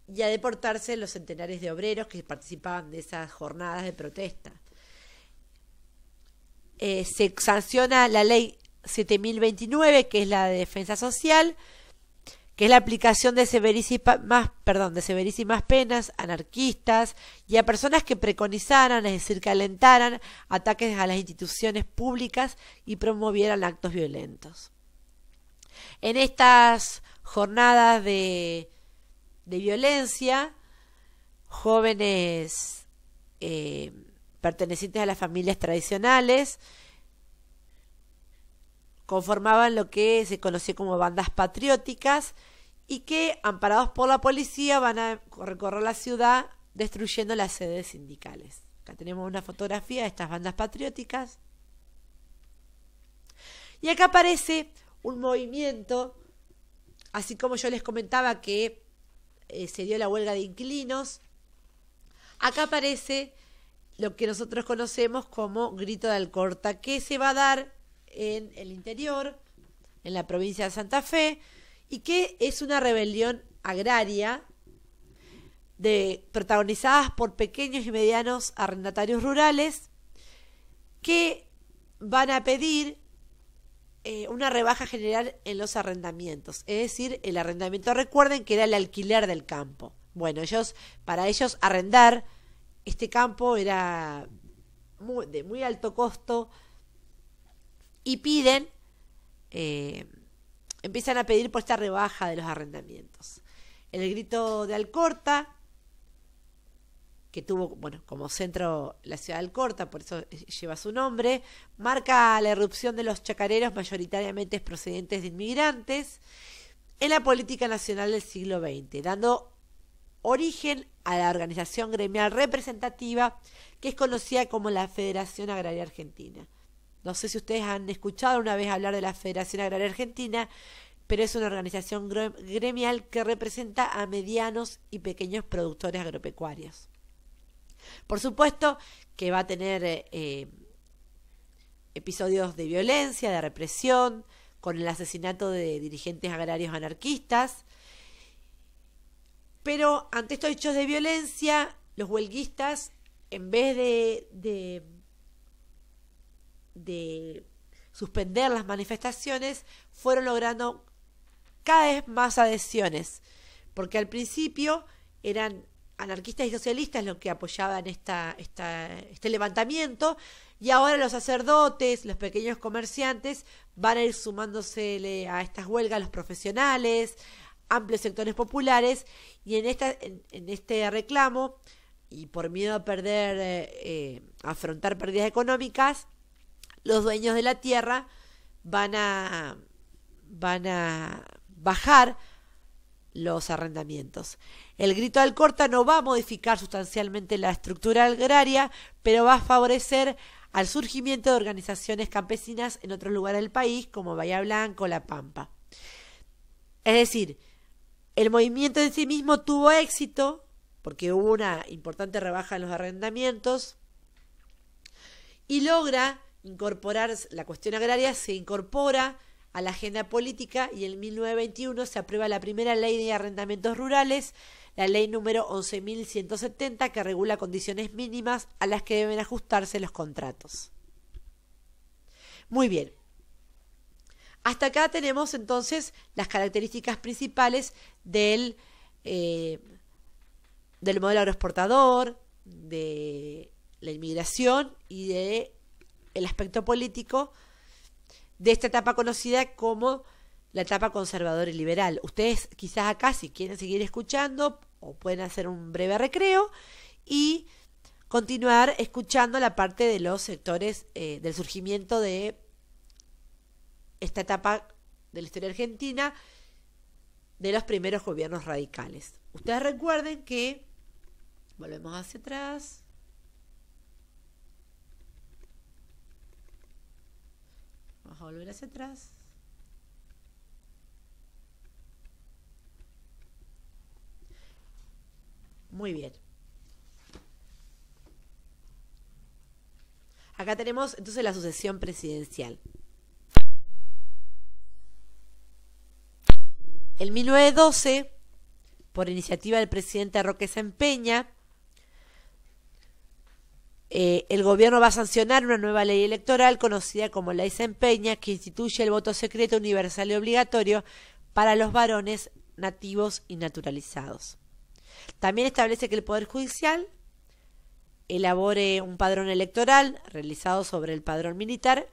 y a deportarse los centenares de obreros que participaban de esas jornadas de protesta. Se sanciona la ley 7029, que es la de defensa social, que es la aplicación de severísimas penas a anarquistas y a personas que preconizaran, es decir, que alentaran ataques a las instituciones públicas y promovieran actos violentos. En estas jornadas de violencia, jóvenes pertenecientes a las familias tradicionales conformaban lo que se conoció como bandas patrióticas y que, amparados por la policía, van a recorrer la ciudad destruyendo las sedes sindicales. Acá tenemos una fotografía de estas bandas patrióticas. Y acá aparece un movimiento, así como yo les comentaba que se dio la huelga de inquilinos Acá aparece lo que nosotros conocemos como Grito de Alcorta, que se va a dar en el interior, en la provincia de Santa Fe, y que es una rebelión agraria protagonizadas por pequeños y medianos arrendatarios rurales que van a pedir una rebaja general en los arrendamientos, es decir, el arrendamiento, recuerden que era el alquiler del campo. Bueno, para ellos arrendar este campo era de muy alto costo y empiezan a pedir por esta rebaja de los arrendamientos. El Grito de Alcorta, que tuvo, bueno, como centro la ciudad de Alcorta, por eso lleva su nombre, marca la irrupción de los chacareros mayoritariamente procedentes de inmigrantes en la política nacional del siglo XX, dando origen a la organización gremial representativa que es conocida como la Federación Agraria Argentina. No sé si ustedes han escuchado una vez hablar de la Federación Agraria Argentina, pero es una organización gremial que representa a medianos y pequeños productores agropecuarios. Por supuesto que va a tener episodios de violencia, de represión, con el asesinato de dirigentes agrarios anarquistas, pero ante estos hechos de violencia, los huelguistas, en vez de suspender las manifestaciones, fueron logrando cada vez más adhesiones, porque al principio eran anarquistas y socialistas los que apoyaban este levantamiento, y ahora los sacerdotes, los pequeños comerciantes van a ir sumándose a estas huelgas, los profesionales, amplios sectores populares, y en este reclamo, y por miedo a afrontar pérdidas económicas, los dueños de la tierra van a bajar los arrendamientos. El Grito de Alcorta no va a modificar sustancialmente la estructura agraria, pero va a favorecer al surgimiento de organizaciones campesinas en otros lugares del país, como Bahía Blanca o La Pampa. Es decir, el movimiento en sí mismo tuvo éxito, porque hubo una importante rebaja en los arrendamientos, y logra incorporar la cuestión agraria, se incorpora a la agenda política, y en 1921 se aprueba la primera ley de arrendamientos rurales, la ley número 11.170, que regula condiciones mínimas a las que deben ajustarse los contratos. Muy bien. Hasta acá tenemos entonces las características principales del modelo agroexportador, de la inmigración y del aspecto político de esta etapa conocida como la etapa conservadora y liberal. Ustedes quizás acá, si quieren seguir escuchando, o pueden hacer un breve recreo y continuar escuchando la parte de los sectores del surgimiento de esta etapa de la historia argentina de los primeros gobiernos radicales. Ustedes recuerden que volvemos hacia atrás. Vamos a volver hacia atrás. Muy bien. Acá tenemos entonces la sucesión presidencial. En 1912, por iniciativa del presidente Roque Sempeña, el gobierno va a sancionar una nueva ley electoral conocida como Ley Sempeña, que instituye el voto secreto universal y obligatorio para los varones nativos y naturalizados. También establece que el Poder Judicial elabore un padrón electoral realizado sobre el padrón militar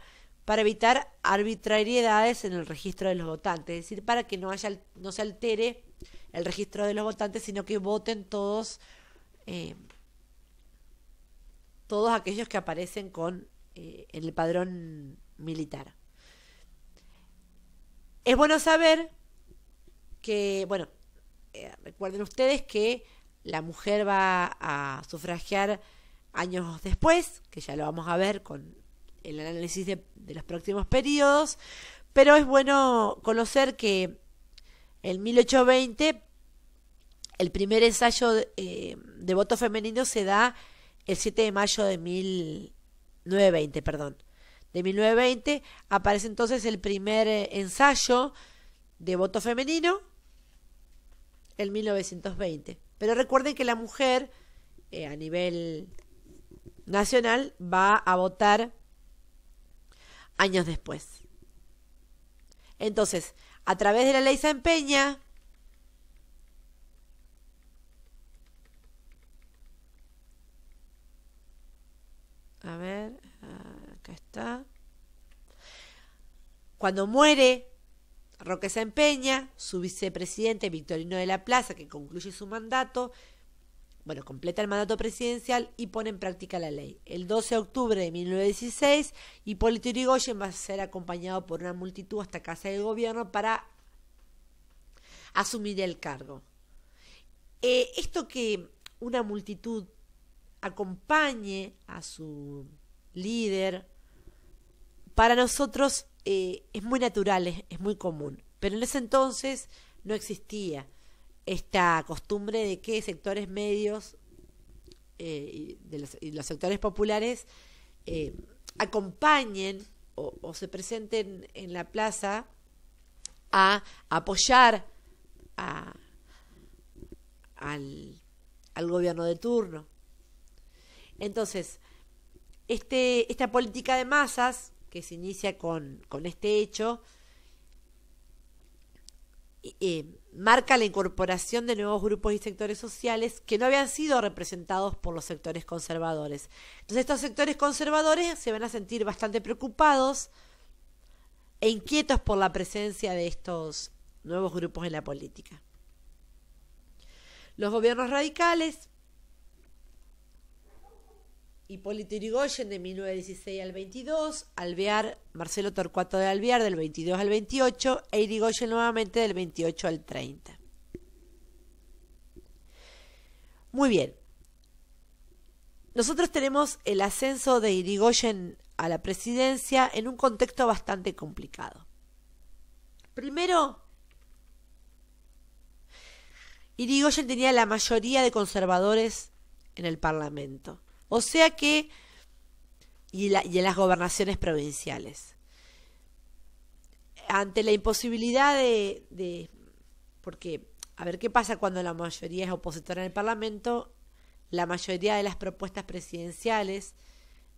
para evitar arbitrariedades en el registro de los votantes, es decir, para que no se altere el registro de los votantes, sino que voten todos aquellos que aparecen en el padrón militar. Es bueno saber que, recuerden ustedes que la mujer va a sufragiar años después, que ya lo vamos a ver con el análisis de los próximos periodos, pero es bueno conocer que en 1820 El primer ensayo de voto femenino se da el 7 de mayo de 1920, perdón. De 1920 aparece entonces el primer ensayo de voto femenino en 1920. Pero recuerden que la mujer a nivel nacional va a votar años después. Entonces, a través de la ley San Peña, a ver, acá está. Cuando muere Roque San Peña, su vicepresidente Victorino de la Plaza, que concluye su mandato, completa el mandato presidencial y pone en práctica la ley. El 12 de octubre de 1916, Hipólito Yrigoyen va a ser acompañado por una multitud hasta Casa del Gobierno para asumir el cargo. Esto que una multitud acompañe a su líder, para nosotros es muy natural, es muy común. Pero en ese entonces no existía esta costumbre de que sectores medios y los sectores populares acompañen o se presenten en la plaza a apoyar al gobierno de turno. Entonces, esta política de masas que se inicia con este hecho marca la incorporación de nuevos grupos y sectores sociales que no habían sido representados por los sectores conservadores. Entonces estos sectores conservadores se van a sentir bastante preocupados e inquietos por la presencia de estos nuevos grupos en la política. Los gobiernos radicales, Hipólito Yrigoyen de 1916 al 22, Alvear, Marcelo Torcuato de Alvear del 22 al 28 e Yrigoyen nuevamente del 28 al 30. Muy bien. Nosotros tenemos el ascenso de Yrigoyen a la presidencia en un contexto bastante complicado. Primero, Yrigoyen tenía la mayoría de conservadores en el Parlamento. O sea que, y en las gobernaciones provinciales. Ante la imposibilidad porque, a ver, ¿qué pasa cuando la mayoría es opositora en el Parlamento? La mayoría de las propuestas presidenciales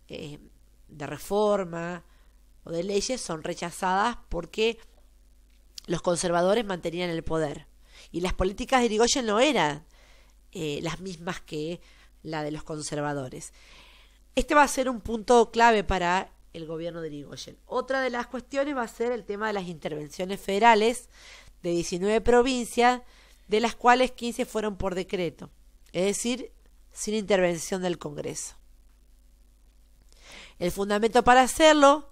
de reforma o de leyes son rechazadas porque los conservadores mantenían el poder. Y las políticas de Yrigoyen no eran las mismas que la de los conservadores. Este va a ser un punto clave para el gobierno de Yrigoyen. Otra de las cuestiones va a ser el tema de las intervenciones federales de 19 provincias, de las cuales 15 fueron por decreto, es decir, sin intervención del Congreso. El fundamento para hacerlo,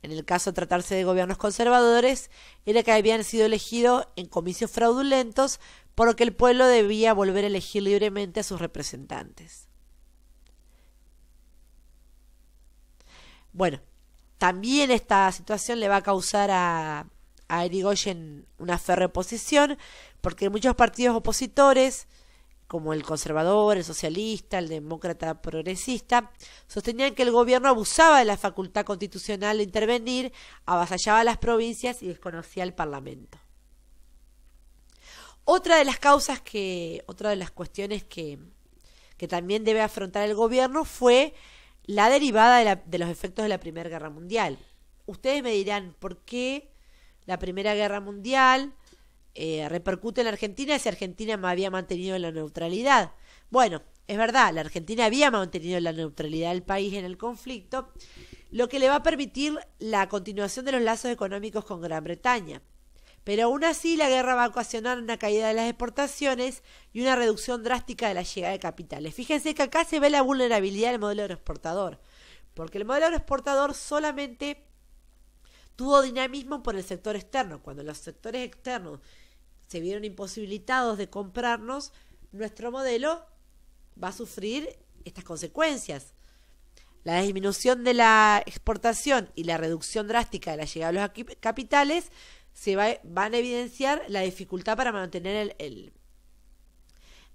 en el caso de tratarse de gobiernos conservadores, era que habían sido elegidos en comicios fraudulentos, por lo que el pueblo debía volver a elegir libremente a sus representantes. Bueno, también esta situación le va a causar a Yrigoyen una férrea oposición, porque muchos partidos opositores, como el conservador, el socialista, el demócrata progresista, sostenían que el gobierno abusaba de la facultad constitucional de intervenir, avasallaba a las provincias y desconocía el Parlamento. Otra de las cuestiones que también debe afrontar el gobierno fue la derivada de los efectos de la Primera Guerra Mundial. Ustedes me dirán, ¿por qué la Primera Guerra Mundial repercute en la Argentina si Argentina había mantenido la neutralidad? Bueno, es verdad, la Argentina había mantenido la neutralidad del país en el conflicto, lo que le va a permitir la continuación de los lazos económicos con Gran Bretaña. Pero aún así la guerra va a ocasionar una caída de las exportaciones y una reducción drástica de la llegada de capitales. Fíjense que acá se ve la vulnerabilidad del modelo agroexportador, porque el modelo agroexportador solamente tuvo dinamismo por el sector externo. Cuando los sectores externos se vieron imposibilitados de comprarnos, nuestro modelo va a sufrir estas consecuencias. La disminución de la exportación y la reducción drástica de la llegada de los capitales van a evidenciar la dificultad para mantener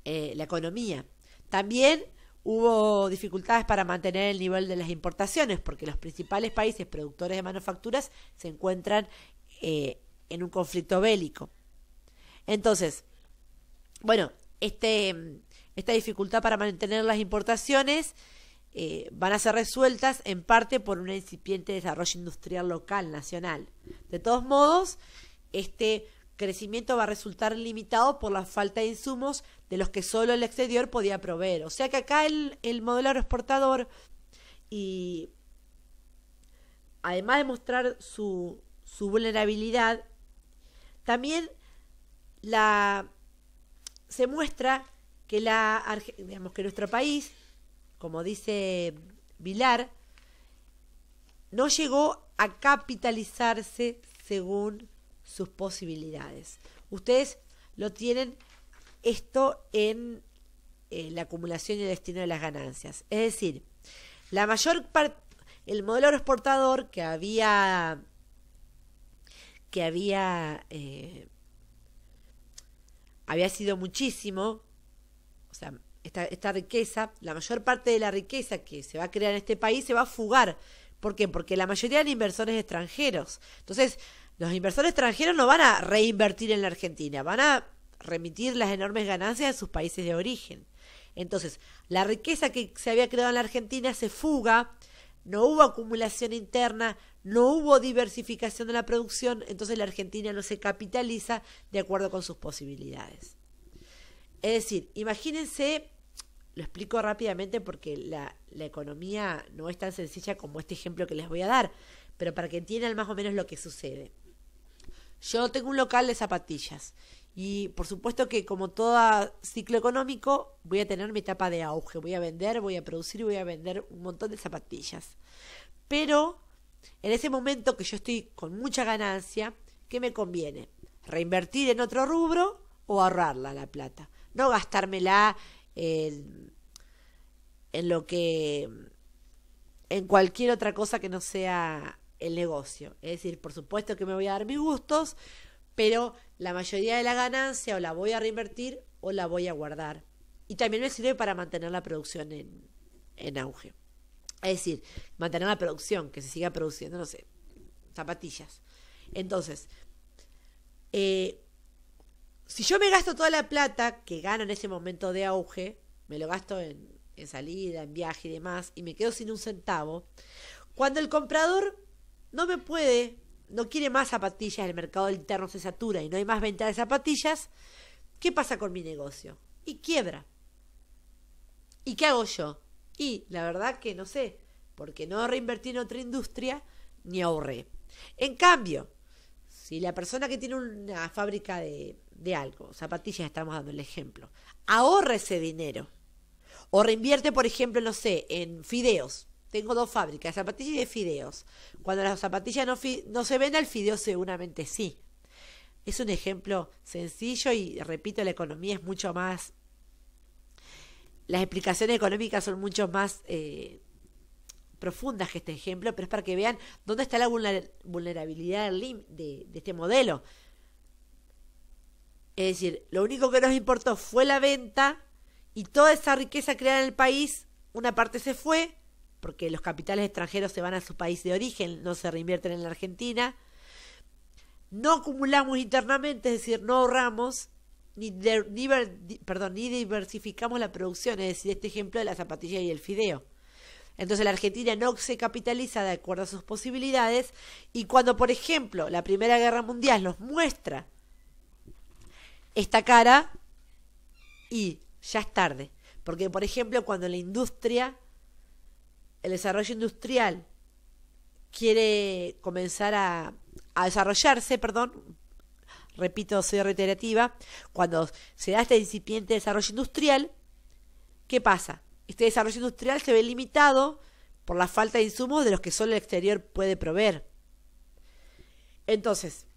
la economía. También hubo dificultades para mantener el nivel de las importaciones, porque los principales países productores de manufacturas se encuentran en un conflicto bélico. Entonces, bueno, esta dificultad para mantener las importaciones van a ser resueltas en parte por un incipiente desarrollo industrial local, nacional. De todos modos, este crecimiento va a resultar limitado por la falta de insumos de los que solo el exterior podía proveer. O sea que acá el modelo agroexportador, y además de mostrar su vulnerabilidad, también se muestra que digamos que nuestro país, como dice Vilar, no llegó a capitalizarse según sus posibilidades. Ustedes lo tienen esto en la acumulación y el destino de las ganancias. Es decir, la mayor parte, el modelo agroexportador que había sido muchísimo, o sea, esta riqueza, la mayor parte de la riqueza que se va a crear en este país se va a fugar. ¿Por qué? Porque la mayoría eran inversores extranjeros. Entonces, los inversores extranjeros no van a reinvertir en la Argentina, van a remitir las enormes ganancias a sus países de origen. Entonces, la riqueza que se había creado en la Argentina se fuga, no hubo acumulación interna, no hubo diversificación de la producción, entonces la Argentina no se capitaliza de acuerdo con sus posibilidades. Es decir, imagínense, lo explico rápidamente porque la economía no es tan sencilla como este ejemplo que les voy a dar, pero para que entiendan más o menos lo que sucede. Yo tengo un local de zapatillas y por supuesto que como todo ciclo económico voy a tener mi etapa de auge, voy a vender, voy a producir y voy a vender un montón de zapatillas. Pero en ese momento que yo estoy con mucha ganancia, ¿qué me conviene? ¿Reinvertir en otro rubro o ahorrarla la plata? No gastármela en cualquier otra cosa que no sea el negocio. Es decir, por supuesto que me voy a dar mis gustos, pero la mayoría de la ganancia o la voy a reinvertir o la voy a guardar. Y también me sirve para mantener la producción en auge. Es decir, mantener la producción, que se siga produciendo, no sé, zapatillas. Entonces, si yo me gasto toda la plata que gano en ese momento de auge, me lo gasto en salida, en viaje y demás, y me quedo sin un centavo, cuando el comprador no quiere más zapatillas, el mercado interno se satura y no hay más venta de zapatillas, ¿qué pasa con mi negocio? Y quiebra. ¿Y qué hago yo? Y la verdad que no sé, porque no reinvertí en otra industria ni ahorré. En cambio, si la persona que tiene una fábrica de algo, zapatillas, estamos dando el ejemplo, ahorra ese dinero o reinvierte, por ejemplo, no sé, en fideos. Tengo 2 fábricas, de zapatillas y de fideos. Cuando las zapatillas no se venden, el fideo seguramente sí. Es un ejemplo sencillo y, repito, la economía es mucho más... Las explicaciones económicas son mucho más profundas que este ejemplo, pero es para que vean dónde está la vulnerabilidad de este modelo. Es decir, lo único que nos importó fue la venta y toda esa riqueza creada en el país, una parte se fue, porque los capitales extranjeros se van a su país de origen, no se reinvierten en la Argentina. No acumulamos internamente, es decir, no ahorramos, ni diversificamos la producción, es decir, este ejemplo de la zapatilla y el fideo. Entonces la Argentina no se capitaliza de acuerdo a sus posibilidades, y cuando, por ejemplo, la Primera Guerra Mundial nos muestra esta cara, y ya es tarde. Porque, por ejemplo, cuando el desarrollo industrial quiere comenzar a desarrollarse, repito, soy reiterativa, cuando se da este incipiente desarrollo industrial, ¿qué pasa? Este desarrollo industrial se ve limitado por la falta de insumos de los que solo el exterior puede proveer. Entonces,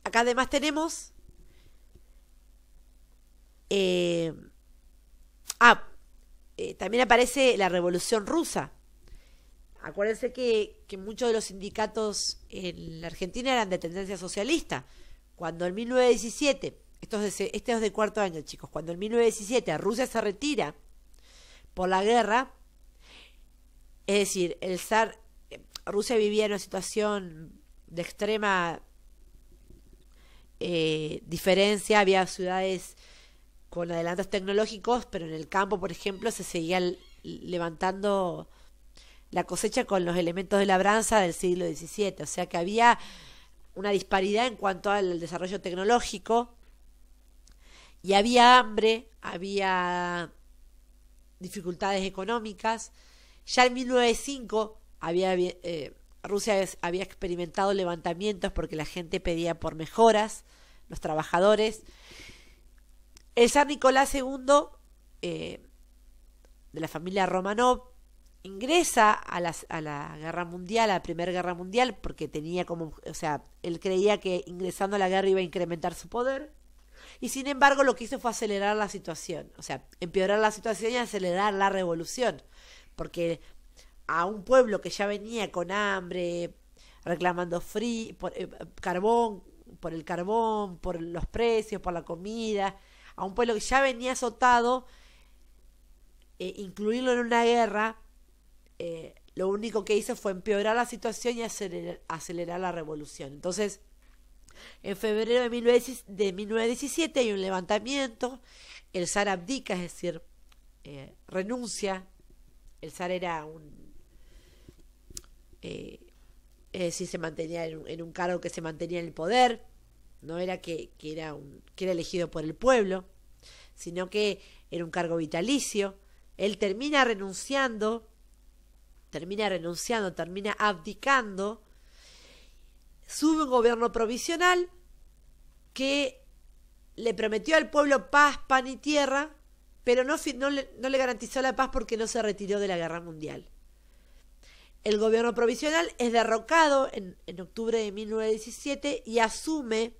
acá además tenemos también aparece la Revolución Rusa. Acuérdense que muchos de los sindicatos en la Argentina eran de tendencia socialista. Cuando en 1917, este es de cuarto año, chicos, cuando en 1917 Rusia se retira por la guerra, es decir, Rusia vivía en una situación de extrema diferencia, había ciudades con adelantos tecnológicos, pero en el campo, por ejemplo, se seguía levantando la cosecha con los elementos de labranza del siglo XVII, o sea que había una disparidad en cuanto al desarrollo tecnológico, y había hambre, había dificultades económicas. Ya en 1905 Rusia había experimentado levantamientos porque la gente pedía por mejoras, los trabajadores. El zar Nicolás II, de la familia Romanov, ingresa a la guerra mundial, a la Primera Guerra Mundial, porque él creía que ingresando a la guerra iba a incrementar su poder, y sin embargo lo que hizo fue acelerar la situación, o sea, empeorar la situación y acelerar la revolución, porque a un pueblo que ya venía con hambre, reclamando carbón, por el carbón, por los precios, por la comida, a un pueblo que ya venía azotado, incluirlo en una guerra, lo único que hizo fue empeorar la situación y acelerar la revolución. Entonces, en febrero de 1917 hay un levantamiento, el zar abdica, es decir, renuncia. El zar era es decir, se mantenía en un cargo que se mantenía en el poder, no era que era elegido por el pueblo, sino que era un cargo vitalicio. Él termina abdicando, sube un gobierno provisional que le prometió al pueblo paz, pan y tierra, pero no le garantizó la paz porque no se retiró de la guerra mundial. El gobierno provisional es derrocado en octubre de 1917 y asume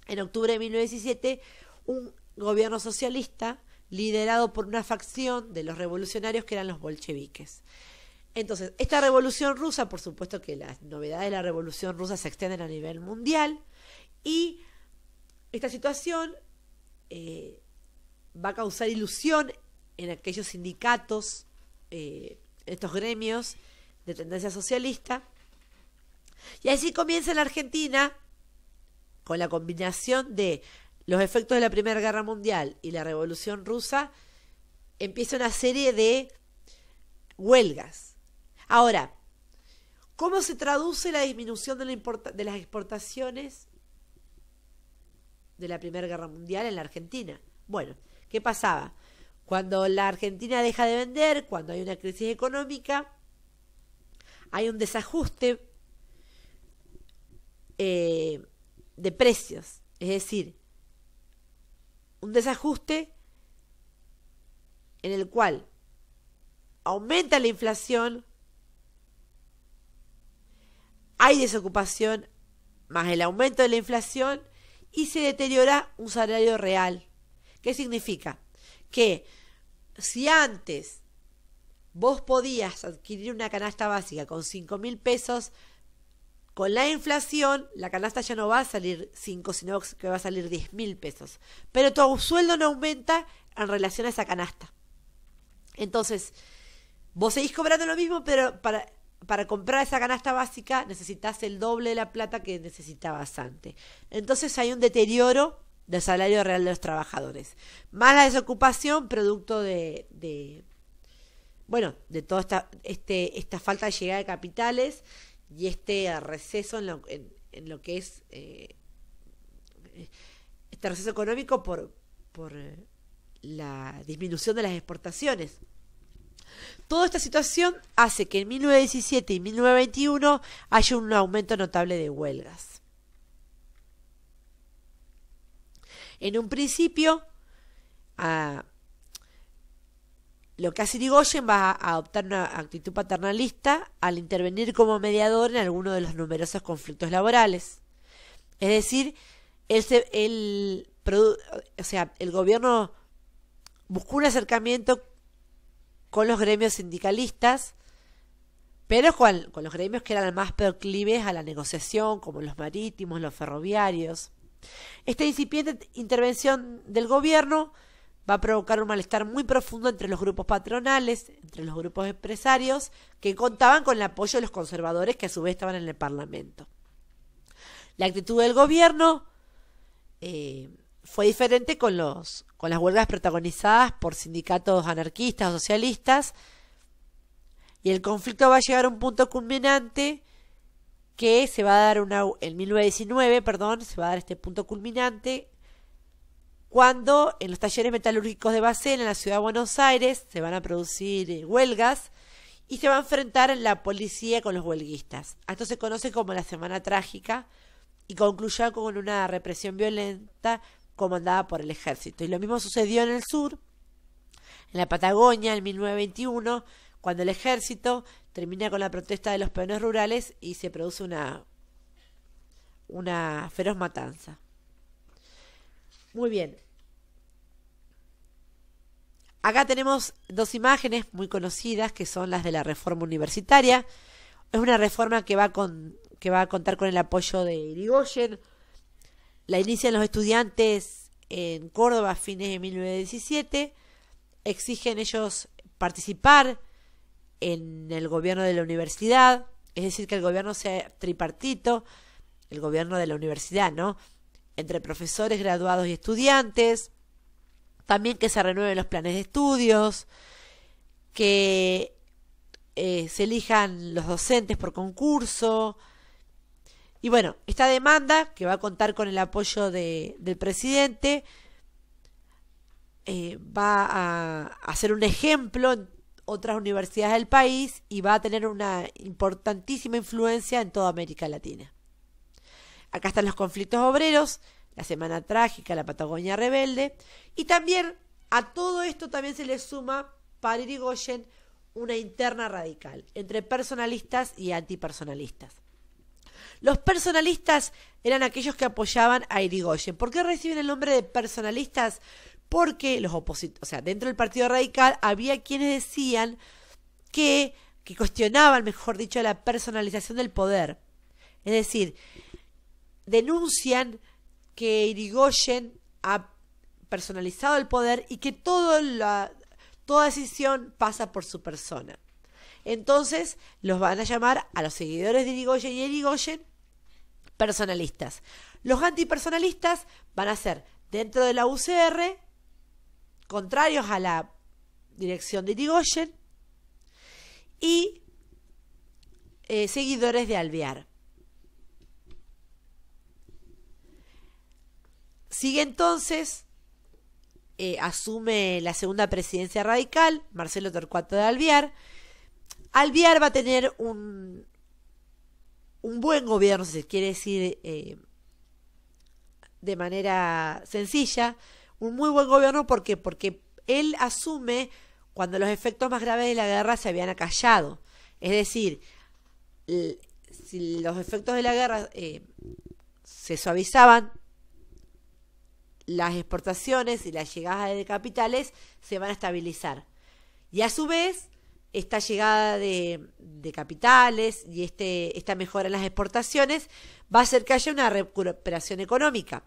en octubre de 1917 un gobierno socialista liderado por una facción de los revolucionarios que eran los bolcheviques. Entonces, esta revolución rusa, por supuesto que las novedades de la revolución rusa se extienden a nivel mundial, y esta situación va a causar ilusión en aquellos sindicatos, estos gremios de tendencia socialista, y así comienza en la Argentina, con la combinación de los efectos de la Primera Guerra Mundial y la Revolución Rusa, empieza una serie de huelgas. Ahora, ¿cómo se traduce la disminución de las exportaciones de la Primera Guerra Mundial en la Argentina? Bueno, ¿qué pasaba? Cuando la Argentina deja de vender, cuando hay una crisis económica, hay un desajuste de precios, es decir, un desajuste en el cual aumenta la inflación, hay desocupación más el aumento de la inflación y se deteriora un salario real. ¿Qué significa? Que si antes vos podías adquirir una canasta básica con 5.000 pesos, con la inflación la canasta ya no va a salir 5, sino que va a salir 10.000 pesos. Pero tu sueldo no aumenta en relación a esa canasta. Entonces, vos seguís cobrando lo mismo, pero para comprar esa canasta básica necesitas el doble de la plata que necesitabas antes. Entonces hay un deterioro del salario real de los trabajadores. Más la desocupación, producto de toda esta falta de llegada de capitales y este receso en lo que es este receso económico por la disminución de las exportaciones. Toda esta situación hace que en 1917 y 1921 haya un aumento notable de huelgas. En un principio, lo que hace Irigoyen va a adoptar una actitud paternalista al intervenir como mediador en alguno de los numerosos conflictos laborales. Es decir, el gobierno buscó un acercamiento con los gremios sindicalistas pero con los gremios que eran más proclives a la negociación, como los marítimos, los ferroviarios. Esta incipiente intervención del gobierno va a provocar un malestar muy profundo entre los grupos patronales, entre los grupos empresarios, que contaban con el apoyo de los conservadores, que a su vez estaban en el Parlamento. La actitud del gobierno fue diferente con las huelgas protagonizadas por sindicatos anarquistas o socialistas, y el conflicto va a llegar a un punto culminante que se va a dar en 1919, se va a dar este punto culminante cuando en los talleres metalúrgicos de Bacén, en la ciudad de Buenos Aires, se van a producir huelgas y se va a enfrentar la policía con los huelguistas. Esto se conoce como la Semana Trágica y concluyó con una represión violenta comandada por el ejército. Y lo mismo sucedió en el sur, en la Patagonia, en 1921, cuando el ejército termina con la protesta de los peones rurales y se produce una feroz matanza. Muy bien. Acá tenemos dos imágenes muy conocidas que son las de la reforma universitaria. Es una reforma que va a contar con el apoyo de Irigoyen. La inician los estudiantes en Córdoba a fines de 1917. Exigen ellos participar en el gobierno de la universidad, es decir, que el gobierno sea tripartito, el gobierno de la universidad, ¿no? Entre profesores, graduados y estudiantes. También que se renueven los planes de estudios, que se elijan los docentes por concurso. Y bueno, esta demanda, que va a contar con el apoyo del presidente, va a ser un ejemplo en otras universidades del país y va a tener una importantísima influencia en toda América Latina. Acá están los conflictos obreros, la Semana Trágica, la Patagonia Rebelde, y también a todo esto también se le suma para Irigoyen una interna radical entre personalistas y antipersonalistas. Los personalistas eran aquellos que apoyaban a Irigoyen. ¿Por qué reciben el nombre de personalistas? Porque los opositores, o sea, dentro del Partido Radical había quienes decían que cuestionaban, mejor dicho, la personalización del poder. Es decir, denuncian que Irigoyen ha personalizado el poder y que toda decisión pasa por su persona. Entonces los van a llamar a los seguidores de Irigoyen y Irigoyen personalistas. Los antipersonalistas van a ser dentro de la UCR contrarios a la dirección de Irigoyen y seguidores de Alvear. Sigue entonces, asume la segunda presidencia radical, Marcelo Torcuato de Alvear. Alvear va a tener un buen gobierno, si se quiere decir de manera sencilla, un muy buen gobierno. ¿Por qué? Porque él asume cuando los efectos más graves de la guerra se habían acallado. Es decir, si los efectos de la guerra se suavizaban, las exportaciones y las llegadas de capitales se van a estabilizar. Y a su vez, esta llegada de capitales y esta mejora en las exportaciones va a hacer que haya una recuperación económica.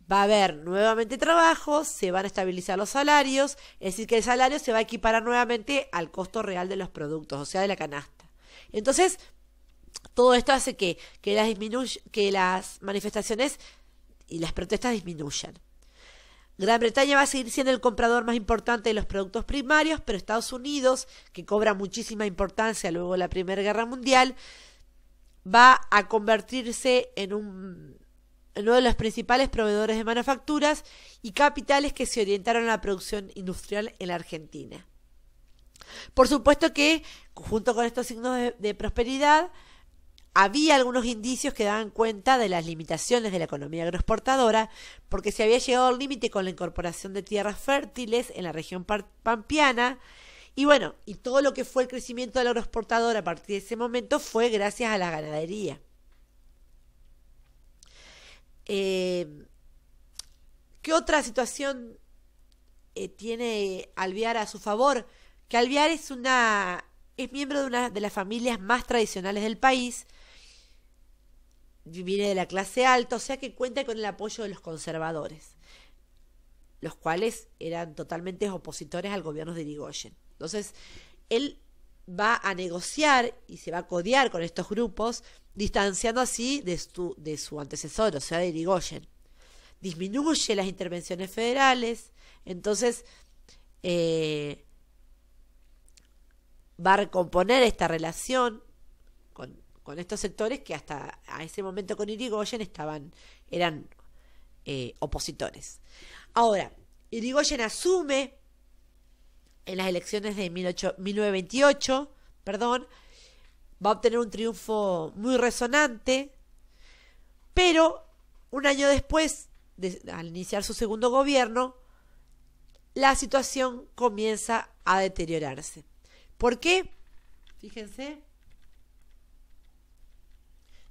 Va a haber nuevamente trabajo, se van a estabilizar los salarios, es decir, que el salario se va a equiparar nuevamente al costo real de los productos, o sea, de la canasta. Entonces, todo esto hace que las manifestaciones y las protestas disminuyan. Gran Bretaña va a seguir siendo el comprador más importante de los productos primarios, pero Estados Unidos, que cobra muchísima importancia luego de la Primera Guerra Mundial, va a convertirse en uno de los principales proveedores de manufacturas y capitales que se orientaron a la producción industrial en la Argentina. Por supuesto que, junto con estos signos de prosperidad, había algunos indicios que daban cuenta de las limitaciones de la economía agroexportadora, porque se había llegado al límite con la incorporación de tierras fértiles en la región pampeana, y bueno, y todo lo que fue el crecimiento del agroexportador a partir de ese momento fue gracias a la ganadería. ¿Qué otra situación tiene Alvear a su favor? Que Alvear es una es miembro de una de las familias más tradicionales del país, viene de la clase alta, o sea que cuenta con el apoyo de los conservadores, los cuales eran totalmente opositores al gobierno de Irigoyen. Entonces, él va a negociar y se va a codear con estos grupos, distanciando así de su antecesor, o sea, de Irigoyen. Disminuye las intervenciones federales, entonces va a recomponer esta relación con estos sectores que hasta a ese momento con Irigoyen eran opositores. Ahora, Irigoyen asume en las elecciones de 1928, va a obtener un triunfo muy resonante, pero un año después, al iniciar su segundo gobierno, la situación comienza a deteriorarse. ¿Por qué? Fíjense.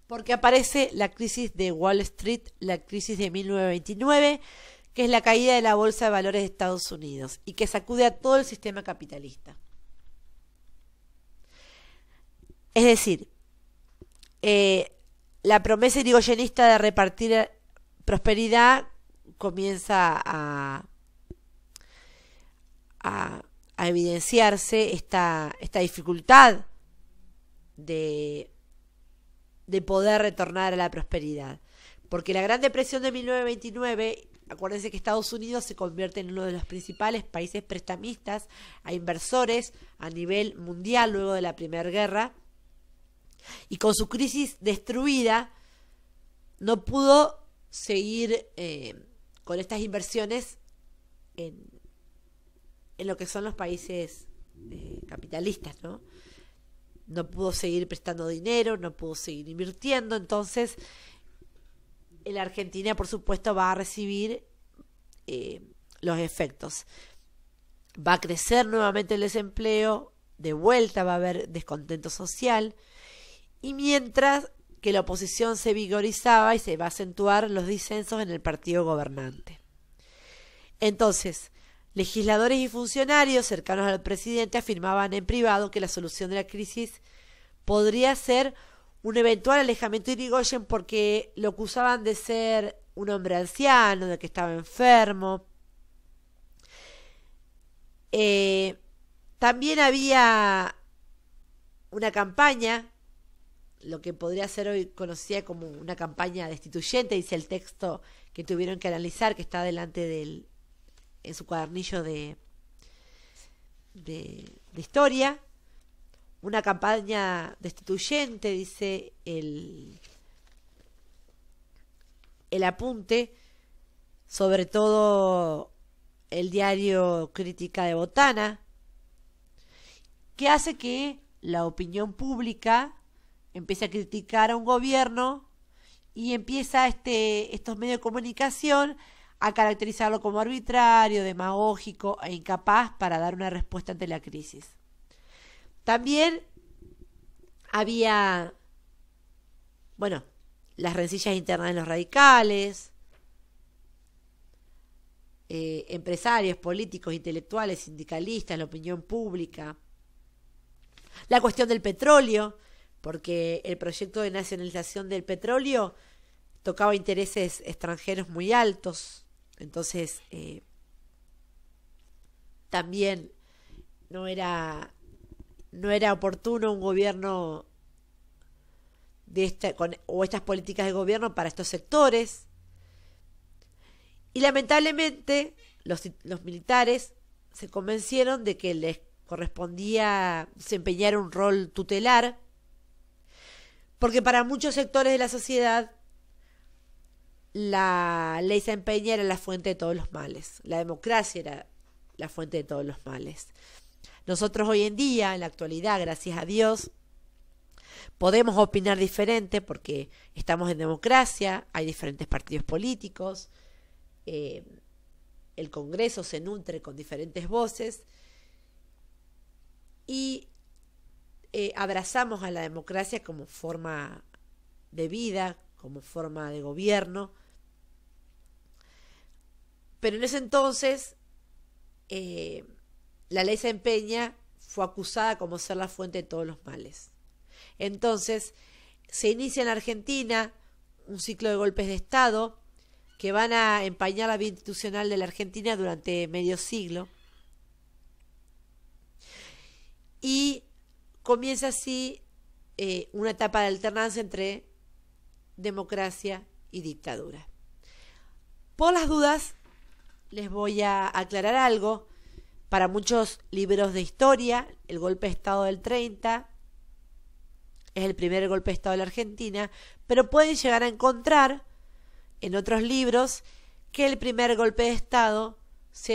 Porque aparece la crisis de Wall Street, la crisis de 1929, que es la caída de la Bolsa de Valores de Estados Unidos y que sacude a todo el sistema capitalista. Es decir, la promesa irigoyenista de repartir prosperidad comienza a evidenciarse esta dificultad de poder retornar a la prosperidad. Porque la Gran Depresión de 1929, acuérdense que Estados Unidos se convierte en uno de los principales países prestamistas a inversores a nivel mundial luego de la Primera Guerra, y con su crisis destruida no pudo seguir con estas inversiones en lo que son los países capitalistas, ¿no? No pudo seguir prestando dinero, no pudo seguir invirtiendo, entonces la Argentina, por supuesto, va a recibir los efectos. Va a crecer nuevamente el desempleo, de vuelta va a haber descontento social, y mientras que la oposición se vigorizaba y se va a acentuar los disensos en el partido gobernante. Entonces, legisladores y funcionarios cercanos al presidente afirmaban en privado que la solución de la crisis podría ser un eventual alejamiento de Irigoyen porque lo acusaban de ser un hombre anciano, de que estaba enfermo. También había una campaña, lo que podría ser hoy conocida como una campaña destituyente, dice el texto que tuvieron que analizar, que está delante en su cuadernillo de historia. Una campaña destituyente, dice el apunte, sobre todo el diario Crítica de Botana, que hace que la opinión pública empiece a criticar a un gobierno y empieza estos medios de comunicación a caracterizarlo como arbitrario, demagógico e incapaz para dar una respuesta ante la crisis. También había, las rencillas internas de los radicales, empresarios, políticos, intelectuales, sindicalistas, la opinión pública, la cuestión del petróleo, porque el proyecto de nacionalización del petróleo tocaba intereses extranjeros muy altos, entonces también no era oportuno un gobierno o estas políticas de gobierno para estos sectores. Y lamentablemente los militares se convencieron de que les correspondía desempeñar un rol tutelar, porque para muchos sectores de la sociedad la ley San Peña era la fuente de todos los males, la democracia era la fuente de todos los males. Nosotros hoy en día, en la actualidad, gracias a Dios, podemos opinar diferente porque estamos en democracia, hay diferentes partidos políticos, el Congreso se nutre con diferentes voces y abrazamos a la democracia como forma de vida, como forma de gobierno. Pero en ese entonces la ley San Peña fue acusada como ser la fuente de todos los males. Entonces, se inicia en Argentina un ciclo de golpes de Estado que van a empañar la vida institucional de la Argentina durante medio siglo. Y comienza así una etapa de alternancia entre democracia y dictadura. Por las dudas, les voy a aclarar algo. Para muchos libros de historia, el golpe de Estado del 30 es el primer golpe de Estado de la Argentina, pero pueden llegar a encontrar en otros libros que el primer golpe de Estado es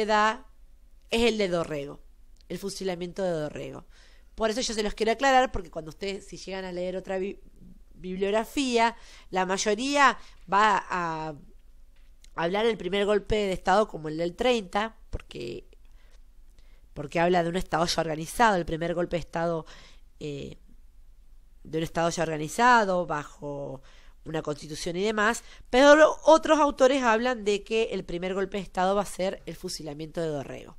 el de Dorrego, el fusilamiento de Dorrego. Por eso yo se los quiero aclarar, porque cuando ustedes, si llegan a leer otra bibliografía, la mayoría va a hablar del primer golpe de Estado como el del 30, porque habla de un Estado ya organizado, el primer golpe de Estado de un Estado ya organizado, bajo una constitución y demás, pero otros autores hablan de que el primer golpe de Estado va a ser el fusilamiento de Dorrego.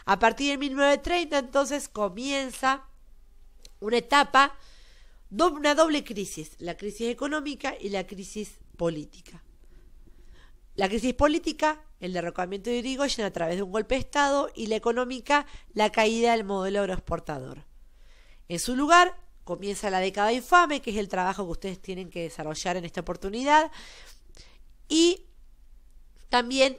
A partir de 1930, entonces, comienza una etapa, una doble crisis, la crisis económica y la crisis política. La crisis política, el derrocamiento de Irigoyen a través de un golpe de Estado, y la económica, la caída del modelo agroexportador. En su lugar, comienza la década infame, que es el trabajo que ustedes tienen que desarrollar en esta oportunidad, y también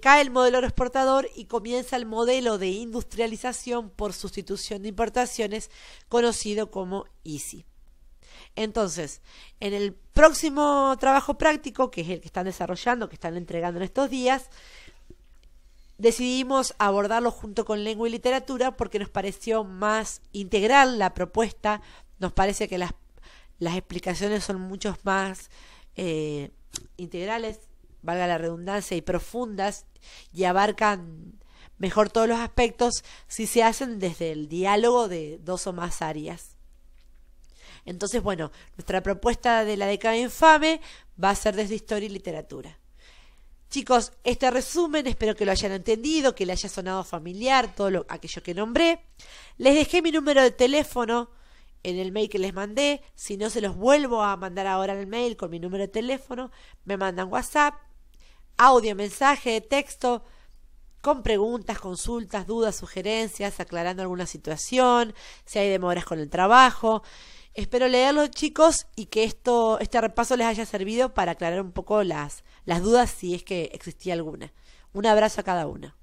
cae el modelo agroexportador y comienza el modelo de industrialización por sustitución de importaciones, conocido como ISI. Entonces, en el próximo trabajo práctico, que es el que están desarrollando, que están entregando en estos días, decidimos abordarlo junto con lengua y literatura porque nos pareció más integral la propuesta. Nos parece que las explicaciones son mucho más integrales, valga la redundancia, y profundas, y abarcan mejor todos los aspectos si se hacen desde el diálogo de dos o más áreas. Entonces, bueno, nuestra propuesta de la década infame va a ser desde historia y literatura. Chicos, este resumen espero que lo hayan entendido, que le haya sonado familiar todo aquello que nombré. Les dejé mi número de teléfono en el mail que les mandé. Si no, se los vuelvo a mandar ahora en el mail con mi número de teléfono. Me mandan WhatsApp, audio, mensaje de texto, con preguntas, consultas, dudas, sugerencias, aclarando alguna situación, si hay demoras con el trabajo. Espero leerlo, chicos, y que este repaso les haya servido para aclarar un poco las dudas, si es que existía alguna. Un abrazo a cada uno.